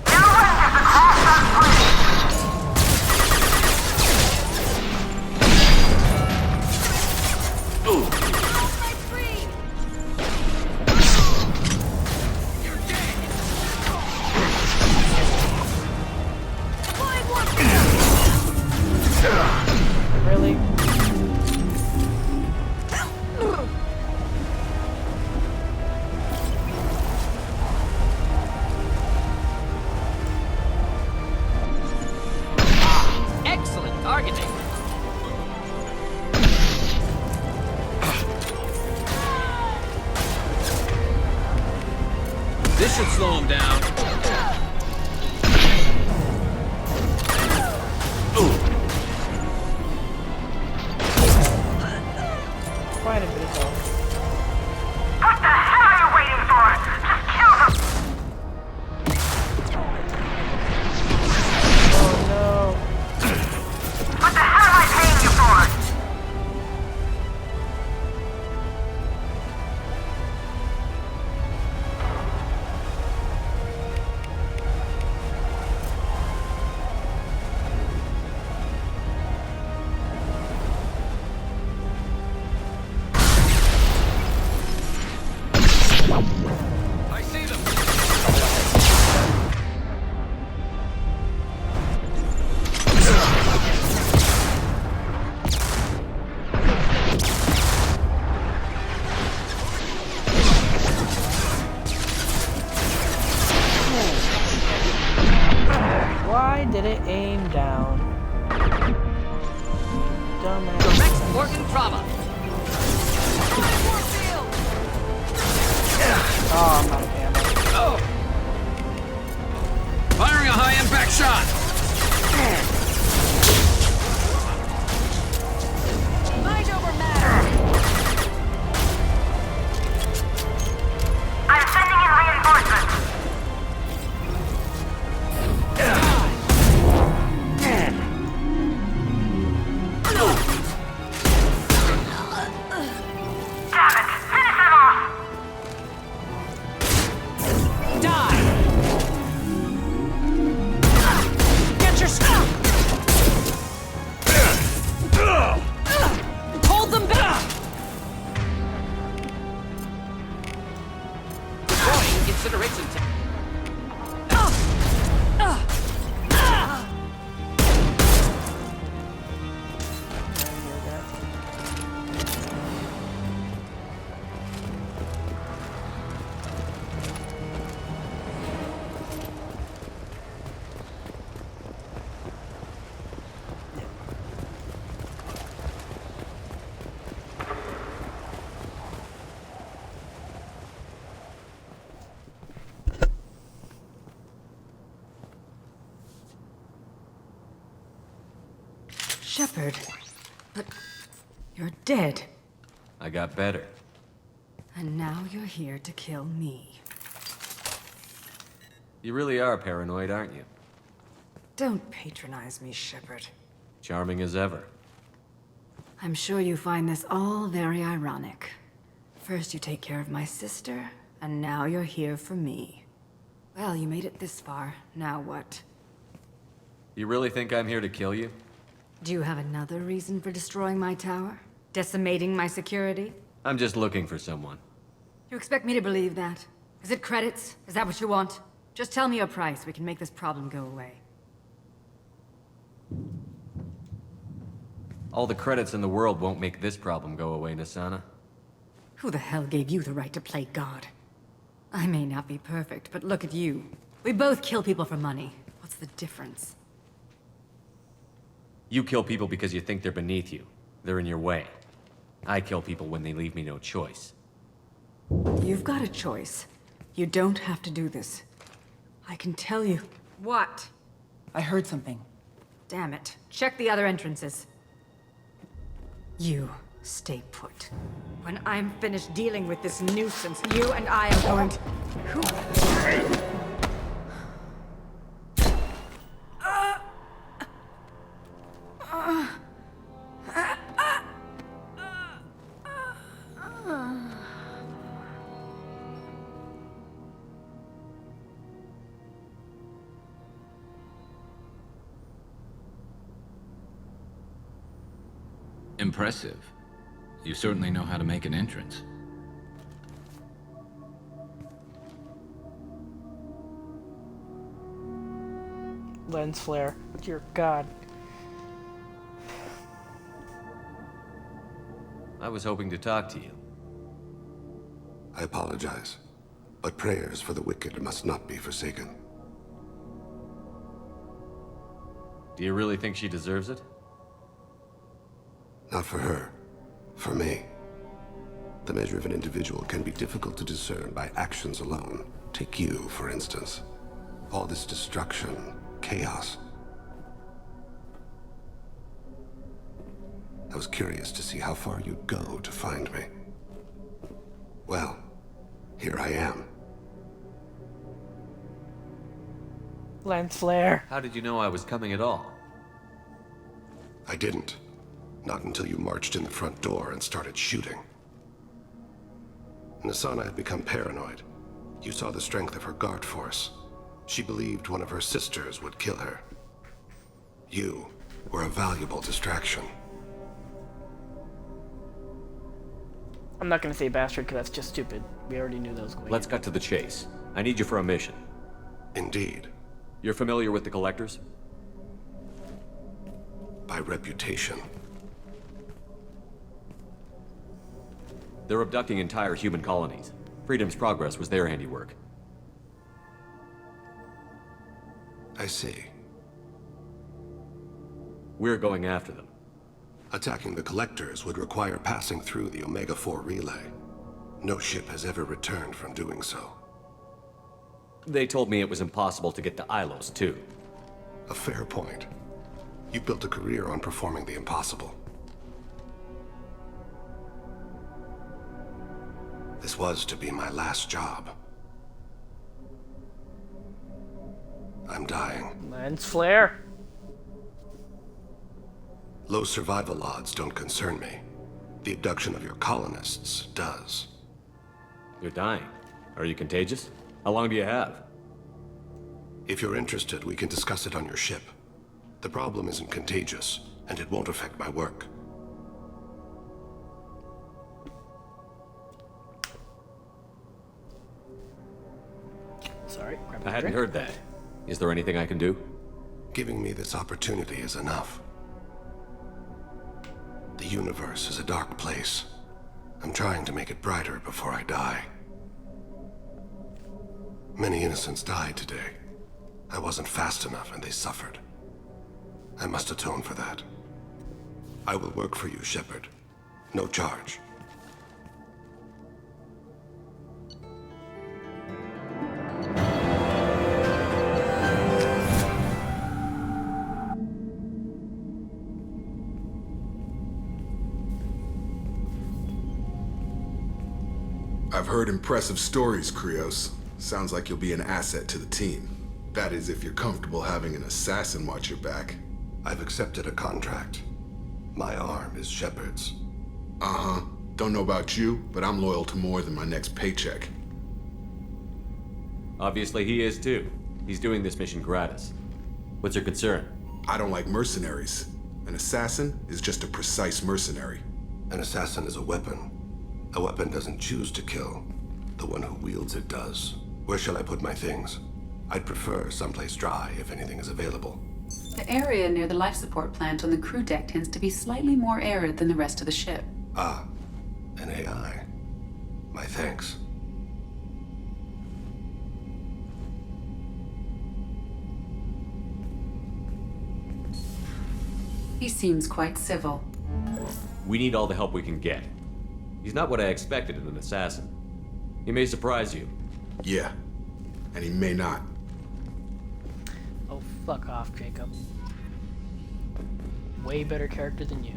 No one gets across that bridge. Really? Excellent targeting. This should slow him down. Quite a bit of help. What the hell are you waiting for? Just kill them. Oh no. What the hell am I paying you for? I see them! Why did it aim down? Dumbass. Direct organ trauma. Oh, I'm out of ammo. Oh! Firing a high-impact shot! Mind over matter. I'm sending in reinforcements. incineration tank. Shepard, but you're dead. I got better. And now you're here to kill me. You really are paranoid, aren't you? Don't patronize me, Shepard. Charming as ever. I'm sure you find this all very ironic. First you take care of my sister, and now you're here for me. Well, you made it this far. Now what? You really think I'm here to kill you? Do you have another reason for destroying my tower? Decimating my security? I'm just looking for someone. You expect me to believe that? Is it credits? Is that what you want? Just tell me your price. We can make this problem go away. All the credits in the world won't make this problem go away, Nasana. Who the hell gave you the right to play God? I may not be perfect, but look at you. We both kill people for money. What's the difference? You kill people because you think they're beneath you. They're in your way. I kill people when they leave me no choice. You've got a choice. You don't have to do this. I can tell you. What? I heard something. Damn it. Check the other entrances. You stay put. When I'm finished dealing with this nuisance, you and I are going to... Impressive. You certainly know how to make an entrance. Lens flare. Dear God. I was hoping to talk to you. I apologize, but prayers for the wicked must not be forsaken. Do you really think she deserves it? Not for her. For me. The measure of an individual can be difficult to discern by actions alone. Take you, for instance. All this destruction, chaos. I was curious to see how far you'd go to find me. Well, here I am. Lens flare. How did you know I was coming at all? I didn't. Not until you marched in the front door and started shooting. Nasana had become paranoid. You saw the strength of her guard force. She believed one of her sisters would kill her. You were a valuable distraction. I'm not gonna say bastard because that's just stupid. We already knew that was going. Let's cut to the chase. I need you for a mission. Indeed. You're familiar with the Collectors? By reputation. They're abducting entire human colonies. Freedom's Progress was their handiwork. I see. We're going after them. Attacking the Collectors would require passing through the Omega-4 relay. No ship has ever returned from doing so. They told me it was impossible to get to Ilos, too. A fair point. You built a career on performing the impossible. This was to be my last job. I'm dying. Lens flare. Low survival odds don't concern me. The abduction of your colonists does. You're dying. Are you contagious? How long do you have? If you're interested, we can discuss it on your ship. The problem isn't contagious, and it won't affect my work. grab I a hadn't drink. heard that. Is there anything I can do? Giving me this opportunity is enough. The universe is a dark place. I'm trying to make it brighter before I die. Many innocents died today. I wasn't fast enough and they suffered. I must atone for that. I will work for you, Shepard. No charge. I've heard impressive stories, Krios. Sounds like you'll be an asset to the team. That is, if you're comfortable having an assassin watch your back. I've accepted a contract. My arm is Shepard's. Uh-huh. Don't know about you, but I'm loyal to more than my next paycheck. Obviously he is too. He's doing this mission gratis. What's your concern? I don't like mercenaries. An assassin is just a precise mercenary. An assassin is a weapon. A weapon doesn't choose to kill. The one who wields it does. Where shall I put my things? I'd prefer someplace dry if anything is available. The area near the life support plant on the crew deck tends to be slightly more arid than the rest of the ship. Ah, an AI. My thanks. He seems quite civil. We need all the help we can get. He's not what I expected in an assassin. He may surprise you. Yeah, and he may not. Oh, fuck off, Jacob. Way better character than you.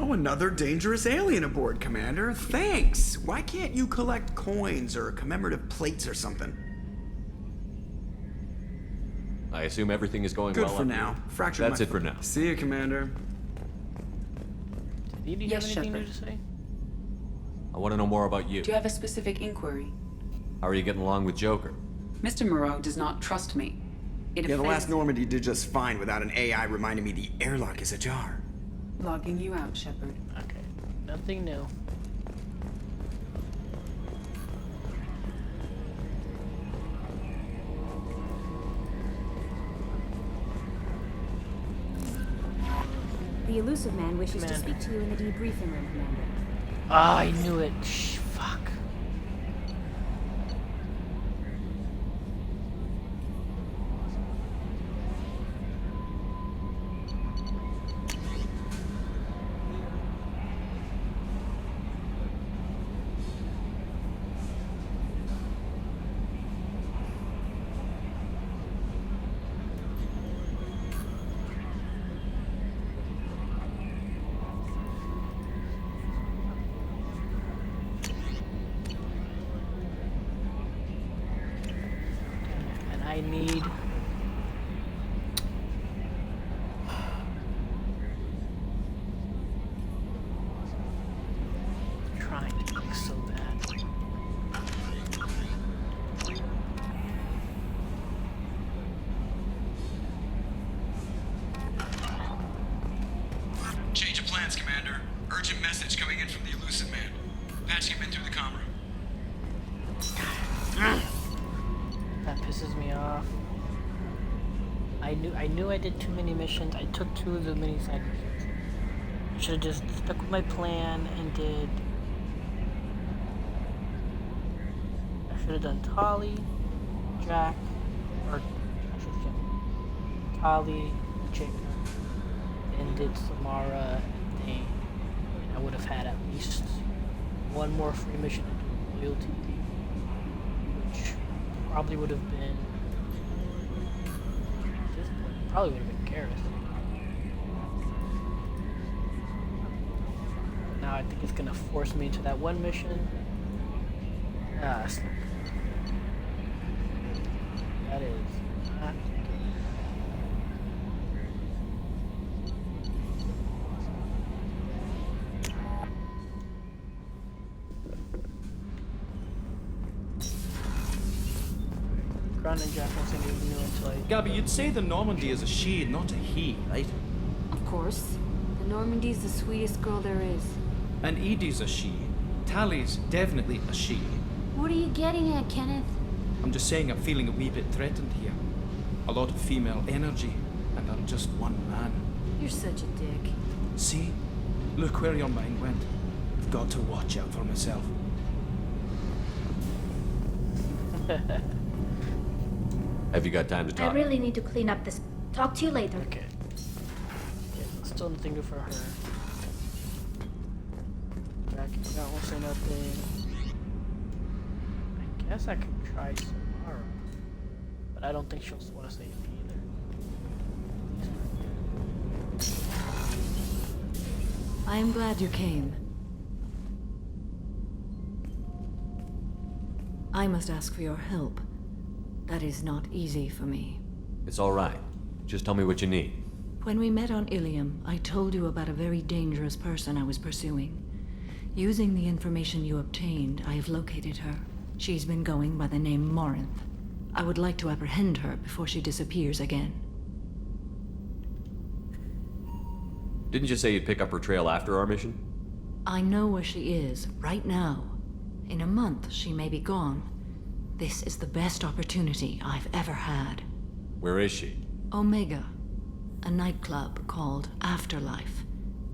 Oh, another dangerous alien aboard, Commander. Thanks. Why can't you collect coins or commemorative plates or something? I assume everything is going Good well for up now. here. Fractured That's my it for foot. now. See you, Commander. Do you Yes, have anything new Shepard. to say? I want to know more about you. Do you have a specific inquiry? How are you getting along with Joker? Mr. Moreau does not trust me. It Yeah, the last offends Normandy did just fine without an AI reminding me the airlock is ajar. logging you out, Shepard. Okay, nothing new. The elusive man wishes to Commander. speak to you in the debriefing room, Commander. Ah, I knew it. Shh, fuck. And I need... trying to click so bad. Change of plans, Commander. Urgent message coming in from the elusive man. Patching him in through the comm room. That pisses me off. I knew I did too many missions. I took 2 of the mini side missions. I should have just stuck with my plan and did. I should have done Tali, Jack, or I should have done Tali, Jacob, and did Samara and Thane. And I would have had at least one more free mission to do loyalty, which probably would have been. At this point, probably would have been Gareth. somehow I think it's gonna force me into that one mission. Ah, it's not good. That is not good. Ground and Jack won't say anything new until I... Gabby, you'd say the Normandy is a she, not a he, right? Of course. The Normandy's the sweetest girl there is. And Edie's a she. Tally's definitely a she. What are you getting at, Kenneth? I'm just saying I'm feeling a wee bit threatened here. A lot of female energy, and I'm just one man. You're such a dick. See? Look where your mind went. I've got to watch out for myself. Have you got time to talk? I really need to clean up this. Talk to you later. Okay. Yeah, still nothing to do for her. Jack won't say nothing. I guess I could try Samara. But I don't think she'll want to save me either. I am glad you came. I must ask for your help. That is not easy for me. It's all right. Just tell me what you need. When we met on Ilium, I told you about a very dangerous person I was pursuing. Using the information you obtained, I have located her. She's been going by the name Morinth. I would like to apprehend her before she disappears again. Didn't you say you'd pick up her trail after our mission? I know where she is, right now. In a month, she may be gone. This is the best opportunity I've ever had. Where is she? Omega, a nightclub called Afterlife,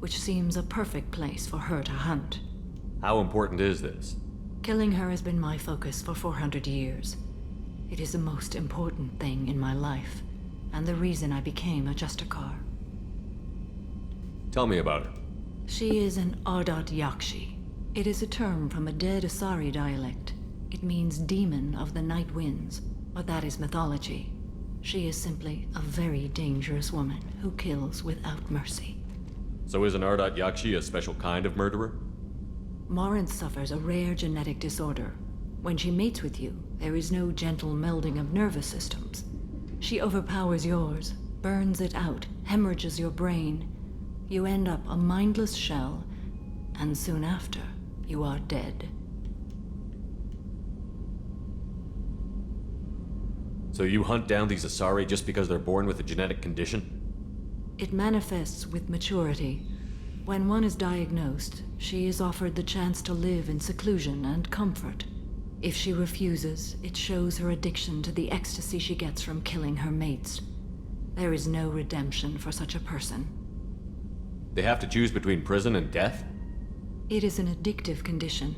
which seems a perfect place for her to hunt. How important is this? Killing her has been my focus for 400 years. It is the most important thing in my life, and the reason I became a Justicar. Tell me about her. She is an Ardat Yakshi. It is a term from a dead Asari dialect. It means demon of the night winds, but that is mythology. She is simply a very dangerous woman who kills without mercy. So is an Ardat Yakshi a special kind of murderer? Morinth suffers a rare genetic disorder. When she mates with you, there is no gentle melding of nervous systems. She overpowers yours, burns it out, hemorrhages your brain. You end up a mindless shell, and soon after, you are dead. So you hunt down these Asari just because they're born with a genetic condition? It manifests with maturity. When one is diagnosed, she is offered the chance to live in seclusion and comfort. If she refuses, it shows her addiction to the ecstasy she gets from killing her mates. There is no redemption for such a person. They have to choose between prison and death? It is an addictive condition.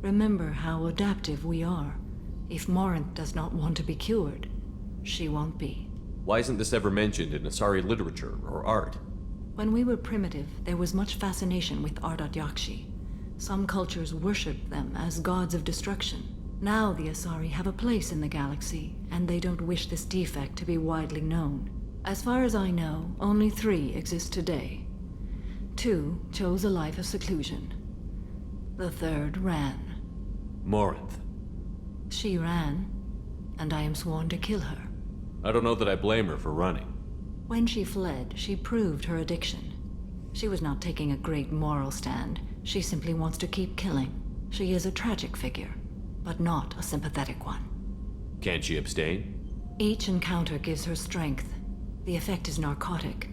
Remember how adaptive we are. If Morinth does not want to be cured, she won't be. Why isn't this ever mentioned in Asari literature or art? When we were primitive, there was much fascination with Ardat Yakshi. Some cultures worshipped them as gods of destruction. Now the Asari have a place in the galaxy, and they don't wish this defect to be widely known. As far as I know, only 3 exist today. 2 chose a life of seclusion. The 3rd ran. Morinth. She ran, and I am sworn to kill her. I don't know that I blame her for running. When she fled, she proved her addiction. She was not taking a great moral stand. She simply wants to keep killing. She is a tragic figure, but not a sympathetic one. Can't she abstain? Each encounter gives her strength. The effect is narcotic.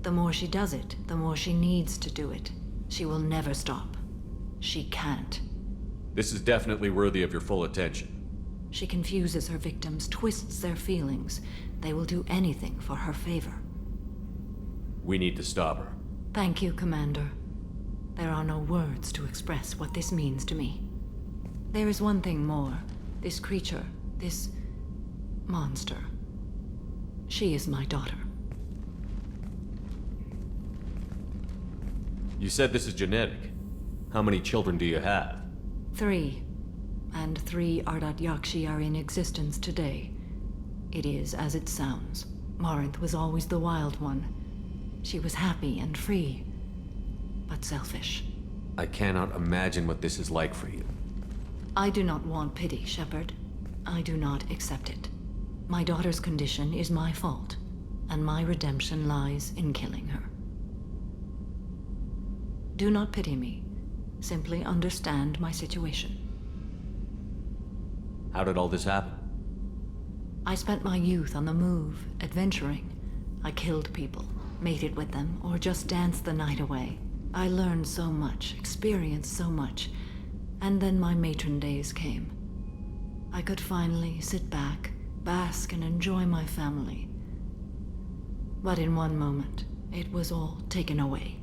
The more she does it, the more she needs to do it. She will never stop. She can't. This is definitely worthy of your full attention. She confuses her victims, twists their feelings. They will do anything for her favor. We need to stop her. Thank you, Commander. There are no words to express what this means to me. There is one thing more. This creature, this monster. She is my daughter. You said this is genetic. How many children do you have? 3. And 3 Ardat Yakshi are in existence today. It is as it sounds. Morinth was always the wild one. She was happy and free, but selfish. I cannot imagine what this is like for you. I do not want pity, Shepard. I do not accept it. My daughter's condition is my fault, and my redemption lies in killing her. Do not pity me. Simply understand my situation. How did all this happen? I spent my youth on the move, adventuring. I killed people, mated with them, or just danced the night away. I learned so much, experienced so much, and then my matron days came. I could finally sit back, bask, and enjoy my family. But in one moment, it was all taken away.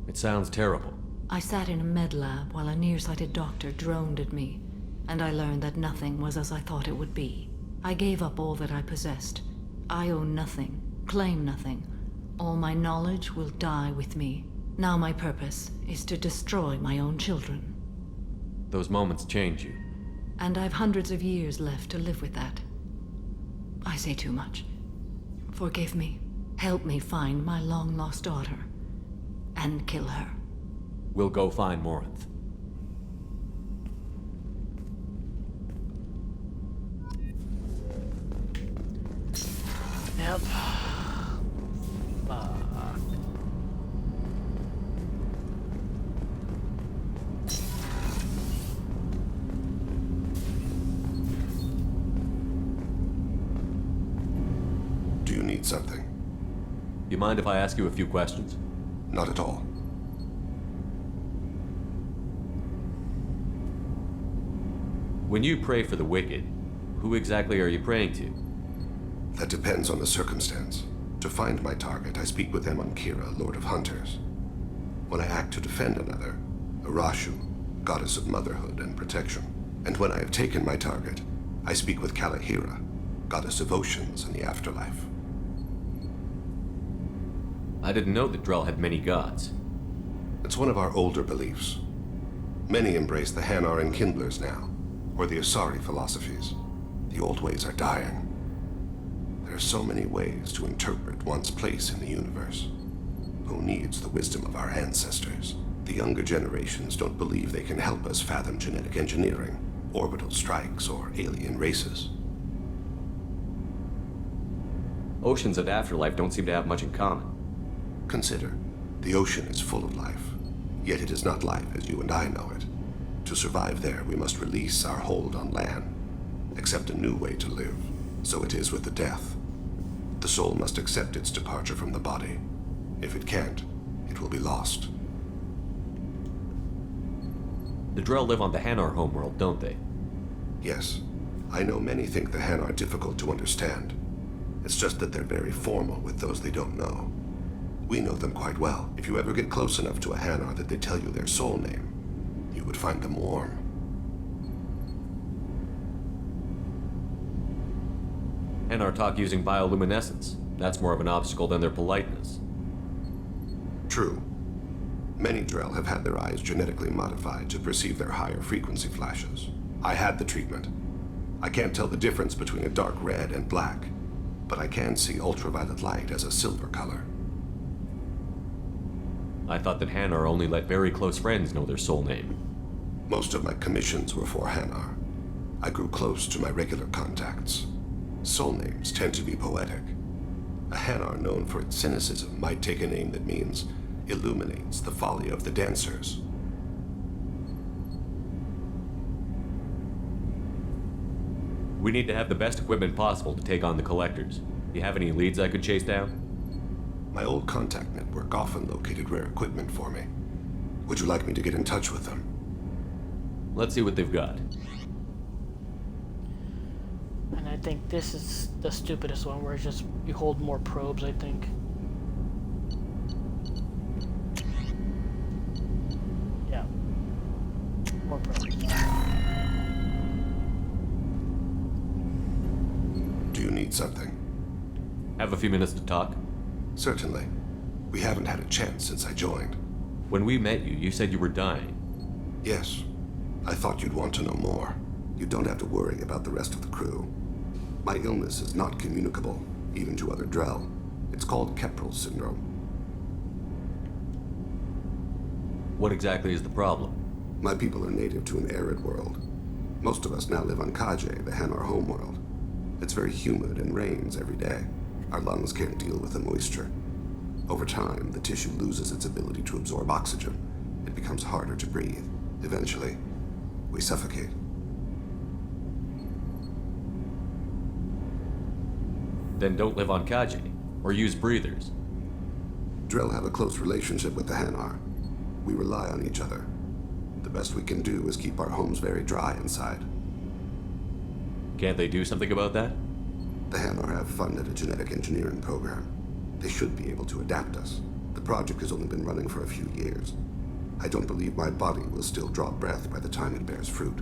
It sounds terrible. I sat in a med lab while a nearsighted doctor droned at me, and I learned that nothing was as I thought it would be. I gave up all that I possessed. I own nothing, claim nothing. All my knowledge will die with me. Now my purpose is to destroy my own children. Those moments change you. And I've hundreds of years left to live with that. I say too much. Forgive me. Help me find my long-lost daughter. And kill her. We'll go find Morinth. Yep. Fuck. Do you need something? You mind if I ask you a few questions? Not at all. When you pray for the wicked, who exactly are you praying to? That depends on the circumstance. To find my target, I speak with Emon Kira, Lord of Hunters. When I act to defend another, Arashu, Goddess of Motherhood and Protection. And when I have taken my target, I speak with Kalahira, Goddess of Oceans and the Afterlife. I didn't know that Drell had many gods. It's one of our older beliefs. Many embrace the Hanar and Kindlers now, or the Asari philosophies. The old ways are dying. There are so many ways to interpret one's place in the universe. Who needs the wisdom of our ancestors? The younger generations don't believe they can help us fathom genetic engineering, orbital strikes, or alien races. Oceans and Afterlife don't seem to have much in common. Consider, the ocean is full of life, yet it is not life as you and I know it. To survive there, we must release our hold on land, accept a new way to live. So it is with the death. The soul must accept its departure from the body. If it can't, it will be lost. The Drell live on the Hanar homeworld, don't they? Yes. I know many think the Hanar are difficult to understand. It's just that they're very formal with those they don't know. We know them quite well. If you ever get close enough to a Hanar that they tell you their soul name, you would find them warm. Hanar talk using bioluminescence. That's more of an obstacle than their politeness. True. Many Drell have had their eyes genetically modified to perceive their higher frequency flashes. I had the treatment. I can't tell the difference between a dark red and black, but I can see ultraviolet light as a silver color. I thought that Hanar only let very close friends know their soul name. Most of my commissions were for Hanar. I grew close to my regular contacts. Soul names tend to be poetic. A Hanar known for its cynicism might take a name that means illuminates the folly of the dancers. We need to have the best equipment possible to take on the collectors. Do you have any leads I could chase down? My old contact network often located rare equipment for me. Would you like me to get in touch with them? Let's see what they've got. And I think this is the stupidest one, where it's just you hold more probes, I think. Yeah. More probes. Do you need something? Have a few minutes to talk? Certainly. We haven't had a chance since I joined. When we met you, you said you were dying. Yes. I thought you'd want to know more. You don't have to worry about the rest of the crew. My illness is not communicable, even to other Drell. It's called Keprel syndrome. What exactly is the problem? My people are native to an arid world. Most of us now live on Kaje, the Hanar homeworld. It's very humid and rains every day. Our lungs can't deal with the moisture. Over time, the tissue loses its ability to absorb oxygen. It becomes harder to breathe. Eventually, we suffocate. Then don't live on Kaje, or use breathers. Drell have a close relationship with the Hanar. We rely on each other. The best we can do is keep our homes very dry inside. Can't they do something about that? The Hanar have funded a genetic engineering program. They should be able to adapt us. The project has only been running for a few years. I don't believe my body will still draw breath by the time it bears fruit.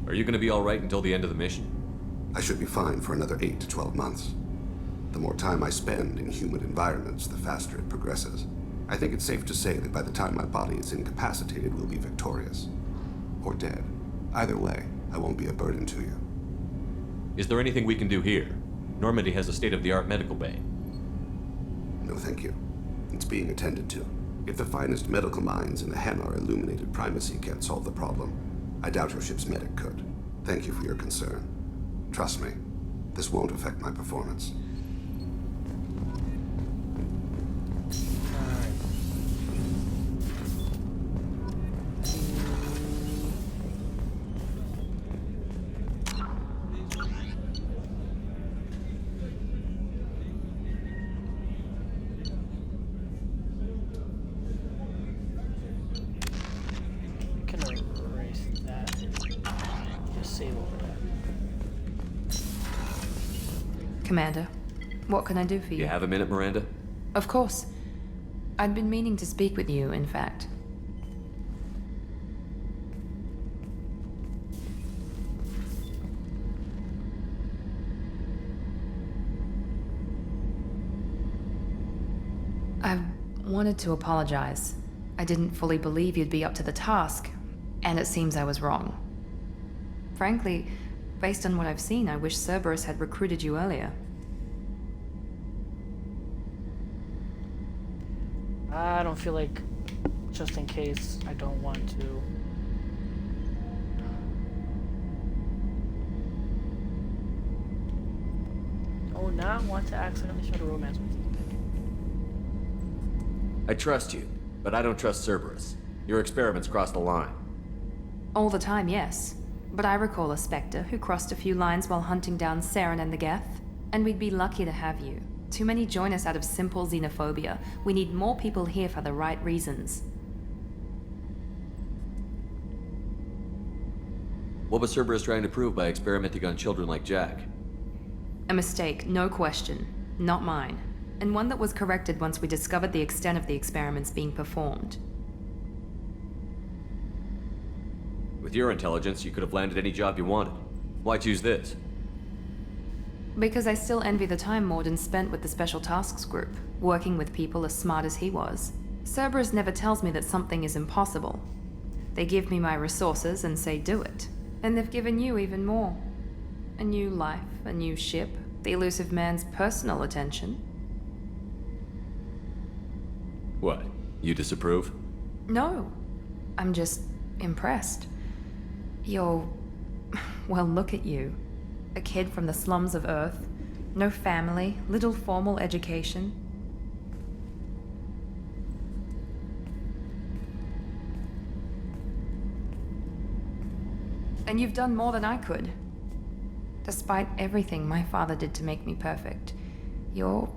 Are you gonna be alright until the end of the mission? I should be fine for another 8 to 12 months. The more time I spend in humid environments, the faster it progresses. I think it's safe to say that by the time my body is incapacitated, we'll be victorious. Or dead. Either way, I won't be a burden to you. Is there anything we can do here? Normandy has a state-of-the-art medical bay. No, thank you. It's being attended to. If the finest medical minds in the Hanar illuminated primacy can't solve the problem, I doubt your ship's medic could. Thank you for your concern. Trust me, this won't affect my performance. Can I erase that? Just save over that. Commander, what can I do for you? You have a minute, Miranda? Of course. I'd been meaning to speak with you, in fact. I wanted to apologize. I didn't fully believe you'd be up to the task, and it seems I was wrong. Frankly, based on what I've seen, I wish Cerberus had recruited you earlier. I don't feel like, just in case, I don't want to. Oh, now I want to accidentally start a romance with you. I trust you, but I don't trust Cerberus. Your experiments crossed the line. All the time, yes. But I recall a Spectre who crossed a few lines while hunting down Saren and the Geth. And we'd be lucky to have you. Too many join us out of simple xenophobia. We need more people here for the right reasons. What was Cerberus trying to prove by experimenting on children like Jack? A mistake, no question. Not mine. And one that was corrected once we discovered the extent of the experiments being performed. With your intelligence, you could have landed any job you wanted. Why choose this? Because I still envy the time Morden spent with the Special Tasks Group, working with people as smart as he was. Cerberus never tells me that something is impossible. They give me my resources and say do it. And they've given you even more. A new life, a new ship, the elusive man's personal attention. What? You disapprove? No. I'm just impressed. You're... well, look at you. A kid from the slums of Earth. No family, little formal education. And you've done more than I could. Despite everything my father did to make me perfect, you're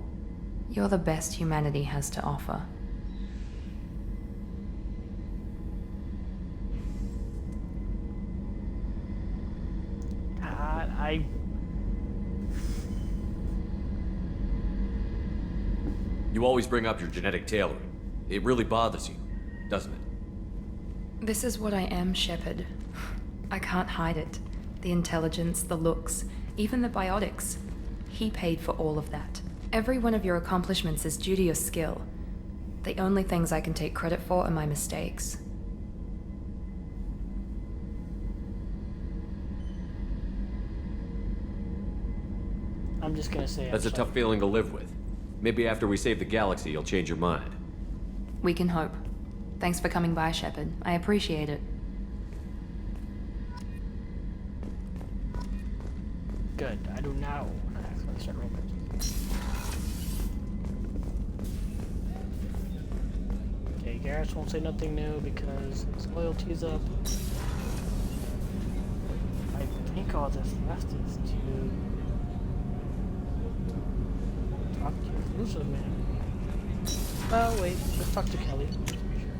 the best humanity has to offer. You always bring up your genetic tailoring. It really bothers you, doesn't it? This is what I am, Shepard. I can't hide it. The intelligence, the looks, even the biotics. He paid for all of that. Every one of your accomplishments is due to your skill. The only things I can take credit for are my mistakes. I'm just gonna say That's a tough feeling to live with. Maybe after we save the galaxy, you'll change your mind. We can hope. Thanks for coming by, Shepard. I appreciate it. Good. I do not want to accidentally start rolling. Okay, Garrus won't say nothing new because his loyalty's up. I think all that's left is to talk to your exclusive man. Oh wait, let's talk to Kelly. Just to be sure.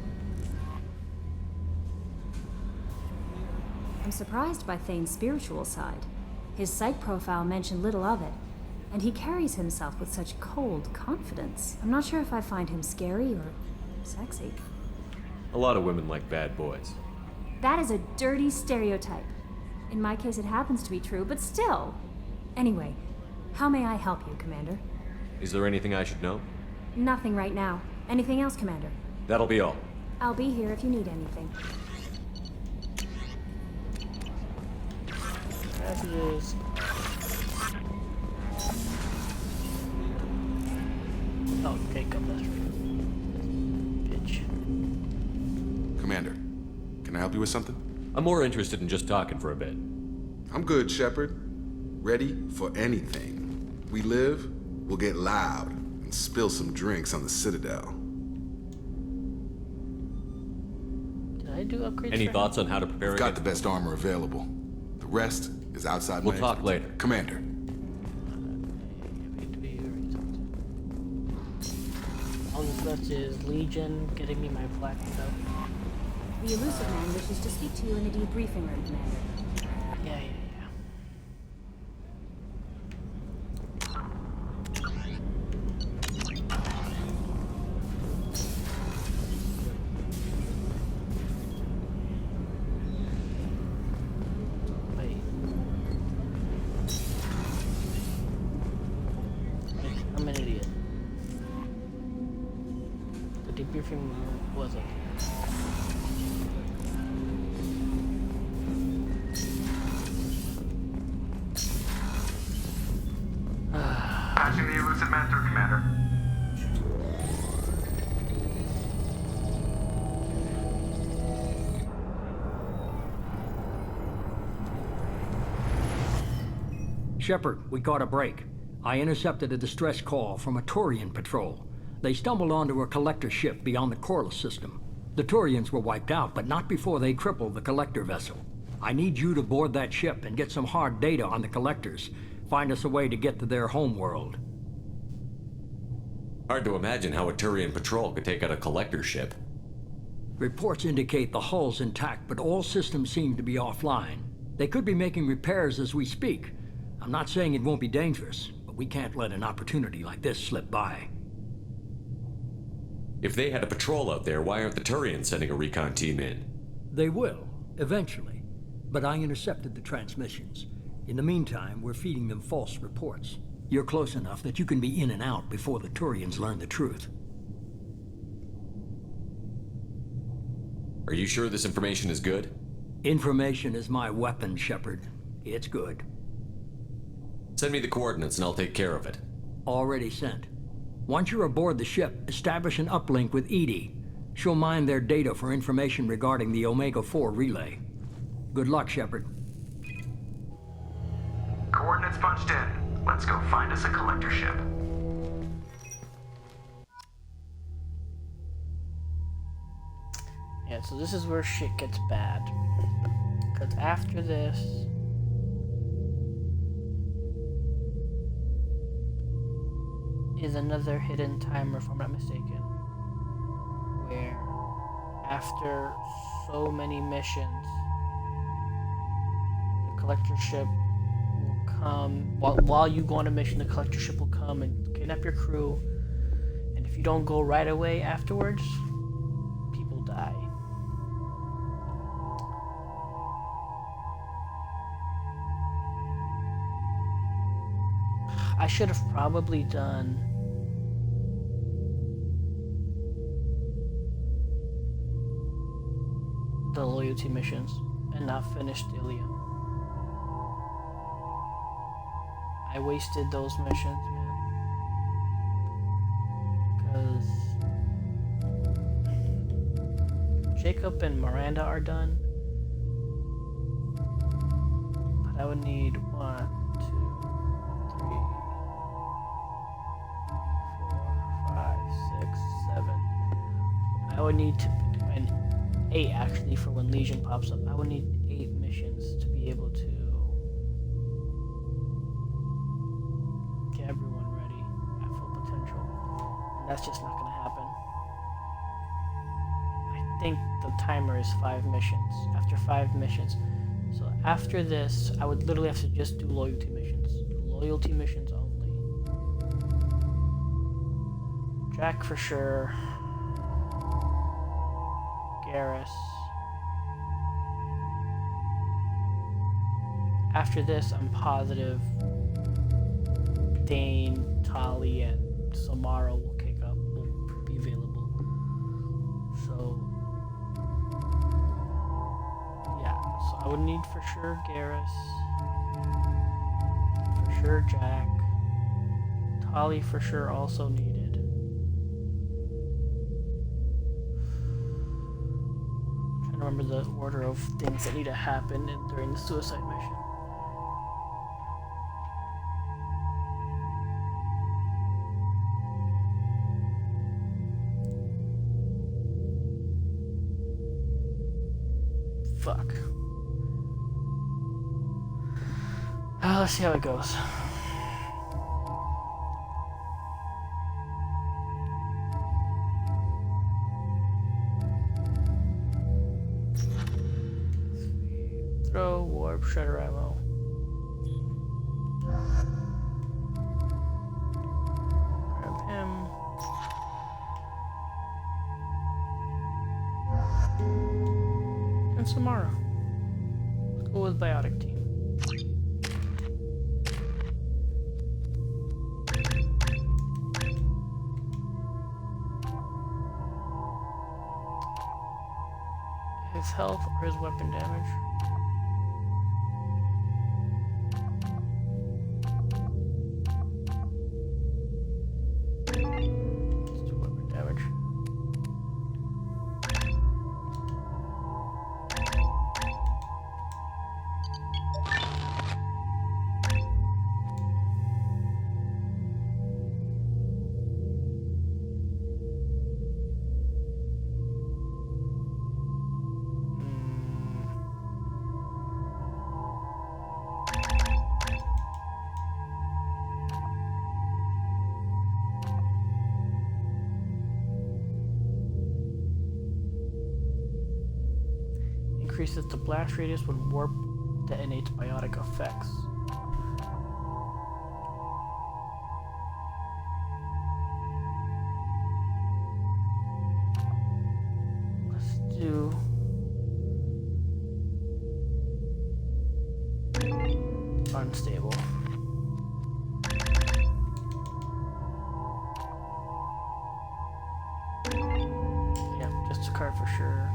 I'm surprised by Thane's spiritual side. His psych profile mentioned little of it, and he carries himself with such cold confidence. I'm not sure if I find him scary or sexy. A lot of women like bad boys. That is a dirty stereotype. In my case, it happens to be true, but still. Anyway, how may I help you, Commander? Is there anything I should know? Nothing right now. Anything else, Commander? That'll be all. I'll be here if you need anything. Messages. Oh, Jacob, that's right. Bitch. Commander, can I help you with something? I'm more interested in just talking for a bit. I'm good, Shepard. Ready for anything. We live, we'll get loud and spill some drinks on the Citadel. Did I do upgrades? Any for thoughts him? on how to prepare I've got the best armor available. The rest is outside We'll my talk expertise. later. Commander. All that's left is Legion getting me my black stuff. The elusive man wishes to speak to you in the debriefing room, Commander. Yeah. Wait. I'm an idiot. The debriefing room was up. Patching the elusive man through, Commander. Shepard, we caught a break. I intercepted a distress call from a Turian patrol. They stumbled onto a collector ship beyond the Corliss system. The Turians were wiped out, but not before they crippled the collector vessel. I need you to board that ship and get some hard data on the collectors. Find us a way to get to their homeworld. Hard to imagine how a Turian patrol could take out a collector ship. Reports indicate the hull's intact, but all systems seem to be offline. They could be making repairs as we speak. I'm not saying it won't be dangerous, but we can't let an opportunity like this slip by. If they had a patrol out there, why aren't the Turians sending a recon team in? They will, eventually. But I intercepted the transmissions. In the meantime, we're feeding them false reports. You're close enough that you can be in and out before the Turians learn the truth. Are you sure this information is good? Information is my weapon, Shepard. It's good. Send me the coordinates and I'll take care of it. Already sent. Once you're aboard the ship, establish an uplink with Edie. She'll mine their data for information regarding the Omega-4 relay. Good luck, Shepard. Coordinates punched in. Let's go find us a collector ship. Yeah, so this is where shit gets bad. Because after this... is another hidden timer, if I'm not mistaken. Where, after so many missions, the collector ship will come... While you go on a mission, the collector ship will come and kidnap your crew. And if you don't go right away afterwards, people die. I should have probably done the loyalty missions and not finished Ilium. I wasted those missions, man. 'Cause... Jacob and Miranda are done. But I would need 1, 2, 3, 4, 5, 6, 7. I would need to, and 8 actually for when Legion pops up. I would need 8 missions to be able to get everyone ready at full potential. And that's just not going to happen. I think the timer is 5 missions. After 5 missions. So after this, I would literally have to just do loyalty missions. Loyalty missions only. Jack for sure. Garrus. After this, I'm positive Thane, Tali, and Samara will be available. So yeah, so I would need for sure Garrus, for sure Jack, Tali for sure also needed. Remember the order of things that need to happen during the suicide mission. Fuck. Let's see how it goes. Throw warp shredder ammo. Grab him. And Samara. Let's go with Biotic Team. His health or his weapon damage. Increases the blast radius when warp detonates biotic effects. Let's do unstable. Yeah, just a card for sure.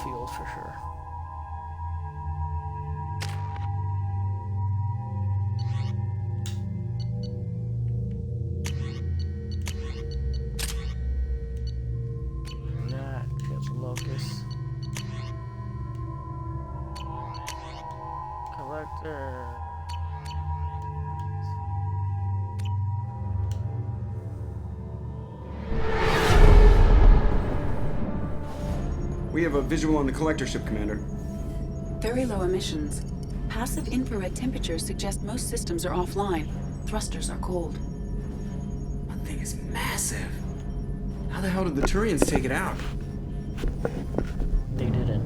Field for sure. And that gets Locust. Collector. We have a visual on the collector ship, Commander. Very low emissions. Passive infrared temperatures suggest most systems are offline. Thrusters are cold. That thing is massive. How the hell did the Turians take it out? They didn't.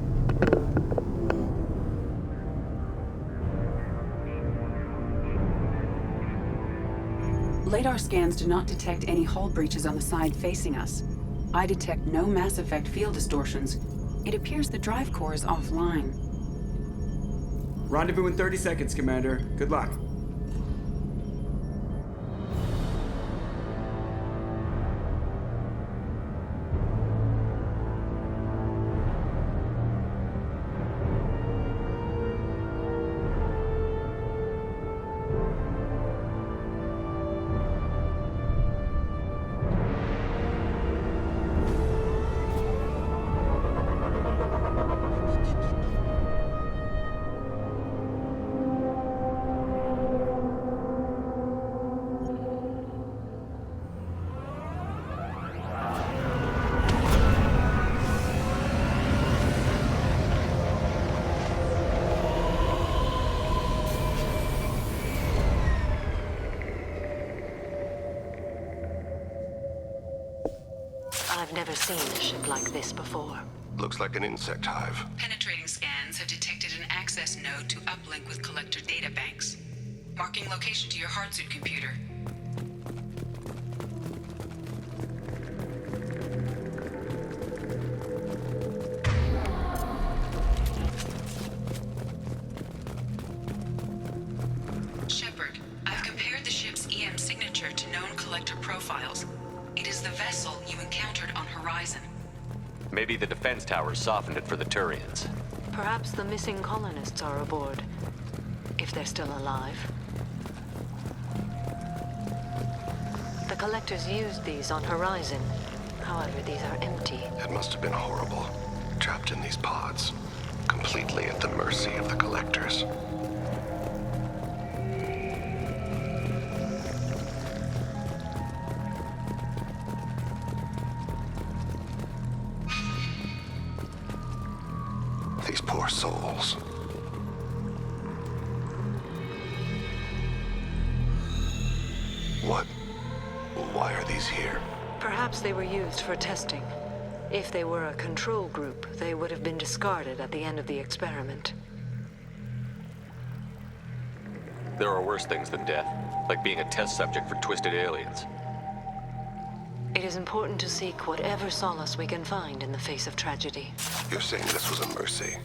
Radar scans do not detect any hull breaches on the side facing us. I detect no Mass Effect field distortions. It appears the drive core is offline. Rendezvous in 30 seconds, Commander. Good luck. I've never seen a ship like this before. Looks like an insect hive. Penetrating scans have detected an access node to uplink with collector data banks. Marking location to your hardsuit computer. Shepard, I've compared the ship's EM signature to known collector profiles. It is the vessel you encountered on Horizon. Maybe the defense towers softened it for the Turians. Perhaps the missing colonists are aboard. If they're still alive. The collectors used these on Horizon. However, these are empty. It must have been horrible. Trapped in these pods. Completely at the mercy of the collectors. These poor souls. What? Why are these here? Perhaps they were used for testing. If they were a control group, they would have been discarded at the end of the experiment. There are worse things than death, like being a test subject for twisted aliens. It is important to seek whatever solace we can find in the face of tragedy. You're saying this was a mercy?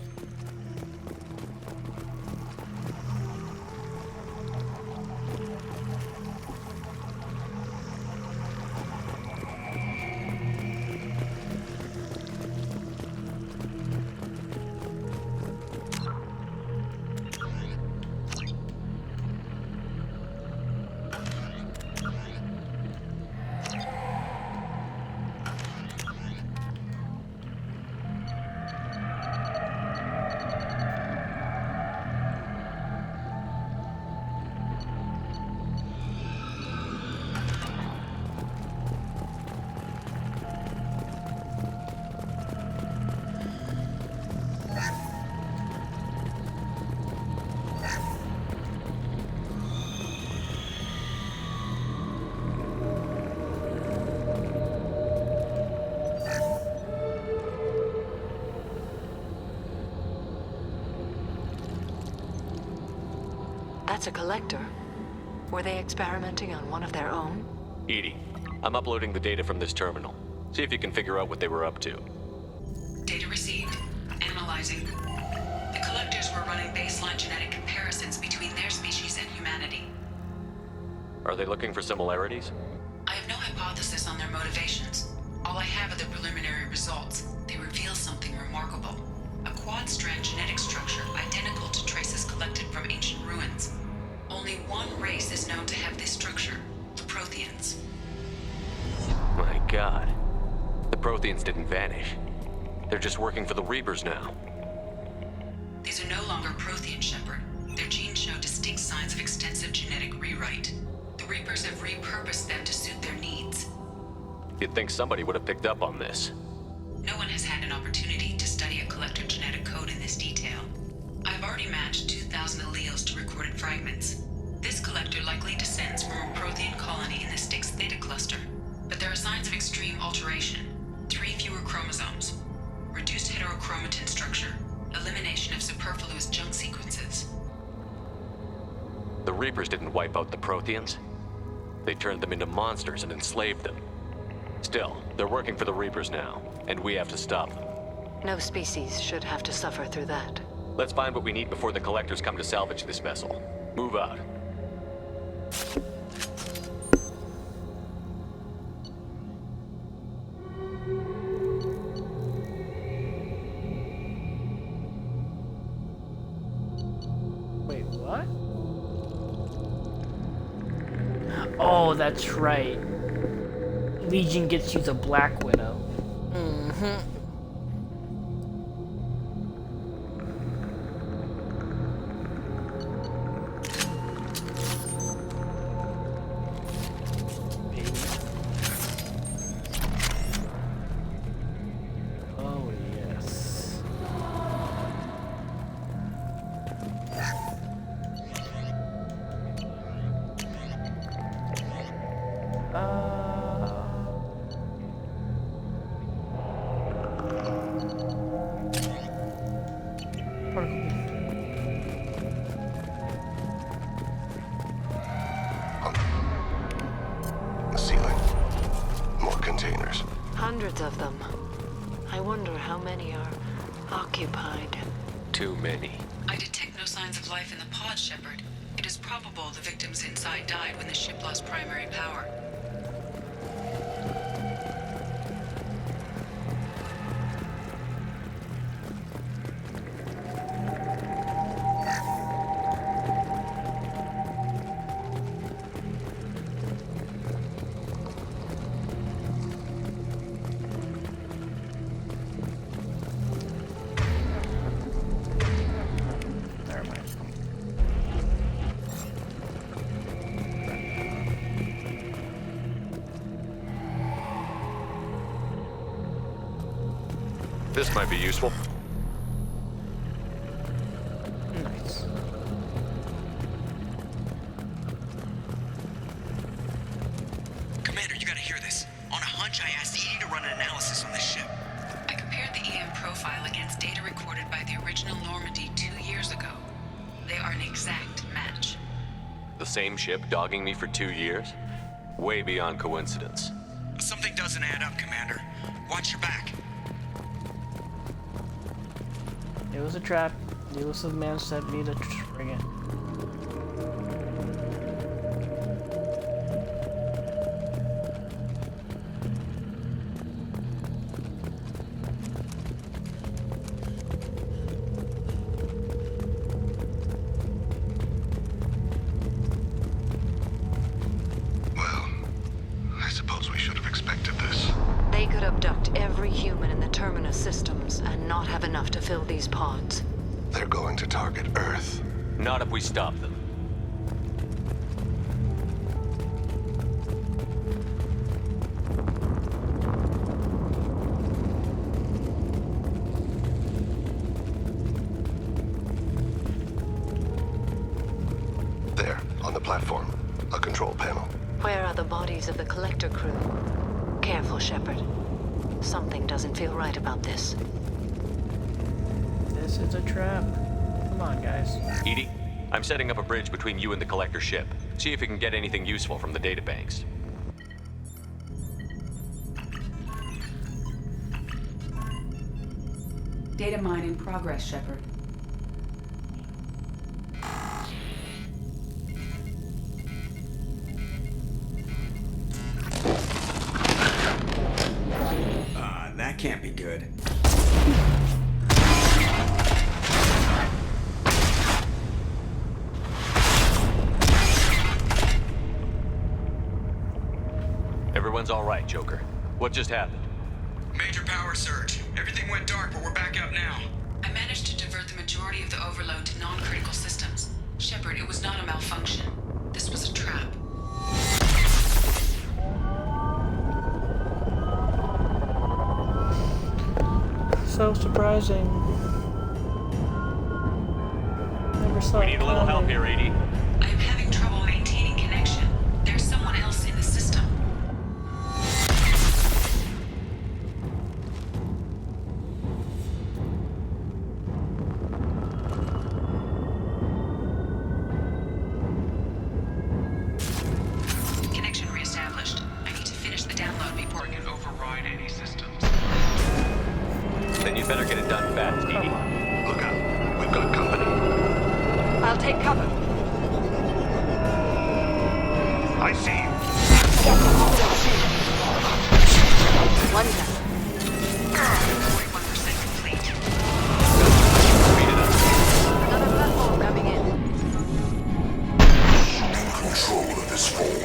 That's a collector. Were they experimenting on one of their own? Edie, I'm uploading the data from this terminal. See if you can figure out what they were up to. Data received. Analyzing. The collectors were running baseline genetic comparisons between their species and humanity. Are they looking for similarities? I have no hypothesis on their motivations. All I have are the preliminary results. They reveal something remarkable. A quad-strand genetic structure identical to traces collected from ancient ruins. Only one race is known to have this structure, the Protheans. My God. The Protheans didn't vanish. They're just working for the Reapers now. These are no longer Prothean, Shepard. Their genes show distinct signs of extensive genetic rewrite. The Reapers have repurposed them to suit their needs. You'd think somebody would have picked up on this. No one has had an opportunity to study a collector genetic code in this detail. I've already matched 2,000 alleles to recorded fragments. This collector likely descends from a Prothean colony in the Styx Theta cluster. But there are signs of extreme alteration. 3 fewer chromosomes. Reduced heterochromatin structure. Elimination of superfluous junk sequences. The Reapers didn't wipe out the Protheans. They turned them into monsters and enslaved them. Still, they're working for the Reapers now, and we have to stop them. No species should have to suffer through that. Let's find what we need before the collectors come to salvage this vessel. Move out. Wait, what? Oh, that's right. Legion gets you the Black Widow. Mm-hmm. Oh, yes. Hundreds of them. I wonder how many are occupied. Too many. I detect no signs of life in the pod, Shepard. It is probable the victims inside died when the ship lost primary power. This might be useful. Nice. Commander, you gotta hear this. On a hunch, I asked Edie to run an analysis on this ship. I compared the EM profile against data recorded by the original Normandy 2 years ago. They are an exact match. The same ship dogging me for 2 years? Way beyond coincidence. Something doesn't add up, Commander. Watch your back. It was a trap. The elusive man sent me to bring it. Well, I suppose we should have expected this. They could abduct every human in the Terminus systems and not have enough to fill these pods. They're going to target Earth. Not if we stop them. There, on the platform. A control panel. Where are the bodies of the collector crew? Careful, Shepard. Something doesn't feel right about this. This is a trap. Come on, guys. Edie, I'm setting up a bridge between you and the collector ship. See if you can get anything useful from the databanks. Data mine in progress, Shepard. That can't be good. Everyone's all right, Joker. What just happened? Major power surge. Everything went dark, but we're back up now. I managed to divert the majority of the overload to non-critical systems. Shepard, it was not a malfunction. This was a trap. So surprising. Never saw We need a little help here, Edie. I am having trouble maintaining connection. There's someone else in the system. Connection reestablished. I need to finish the download before I can override any systems. Then you better get it done fast, Edie. Look out. We've got company. I'll take cover. I see you. One down. 41% complete. Speed it up. Another platform ramming in. Control of this form.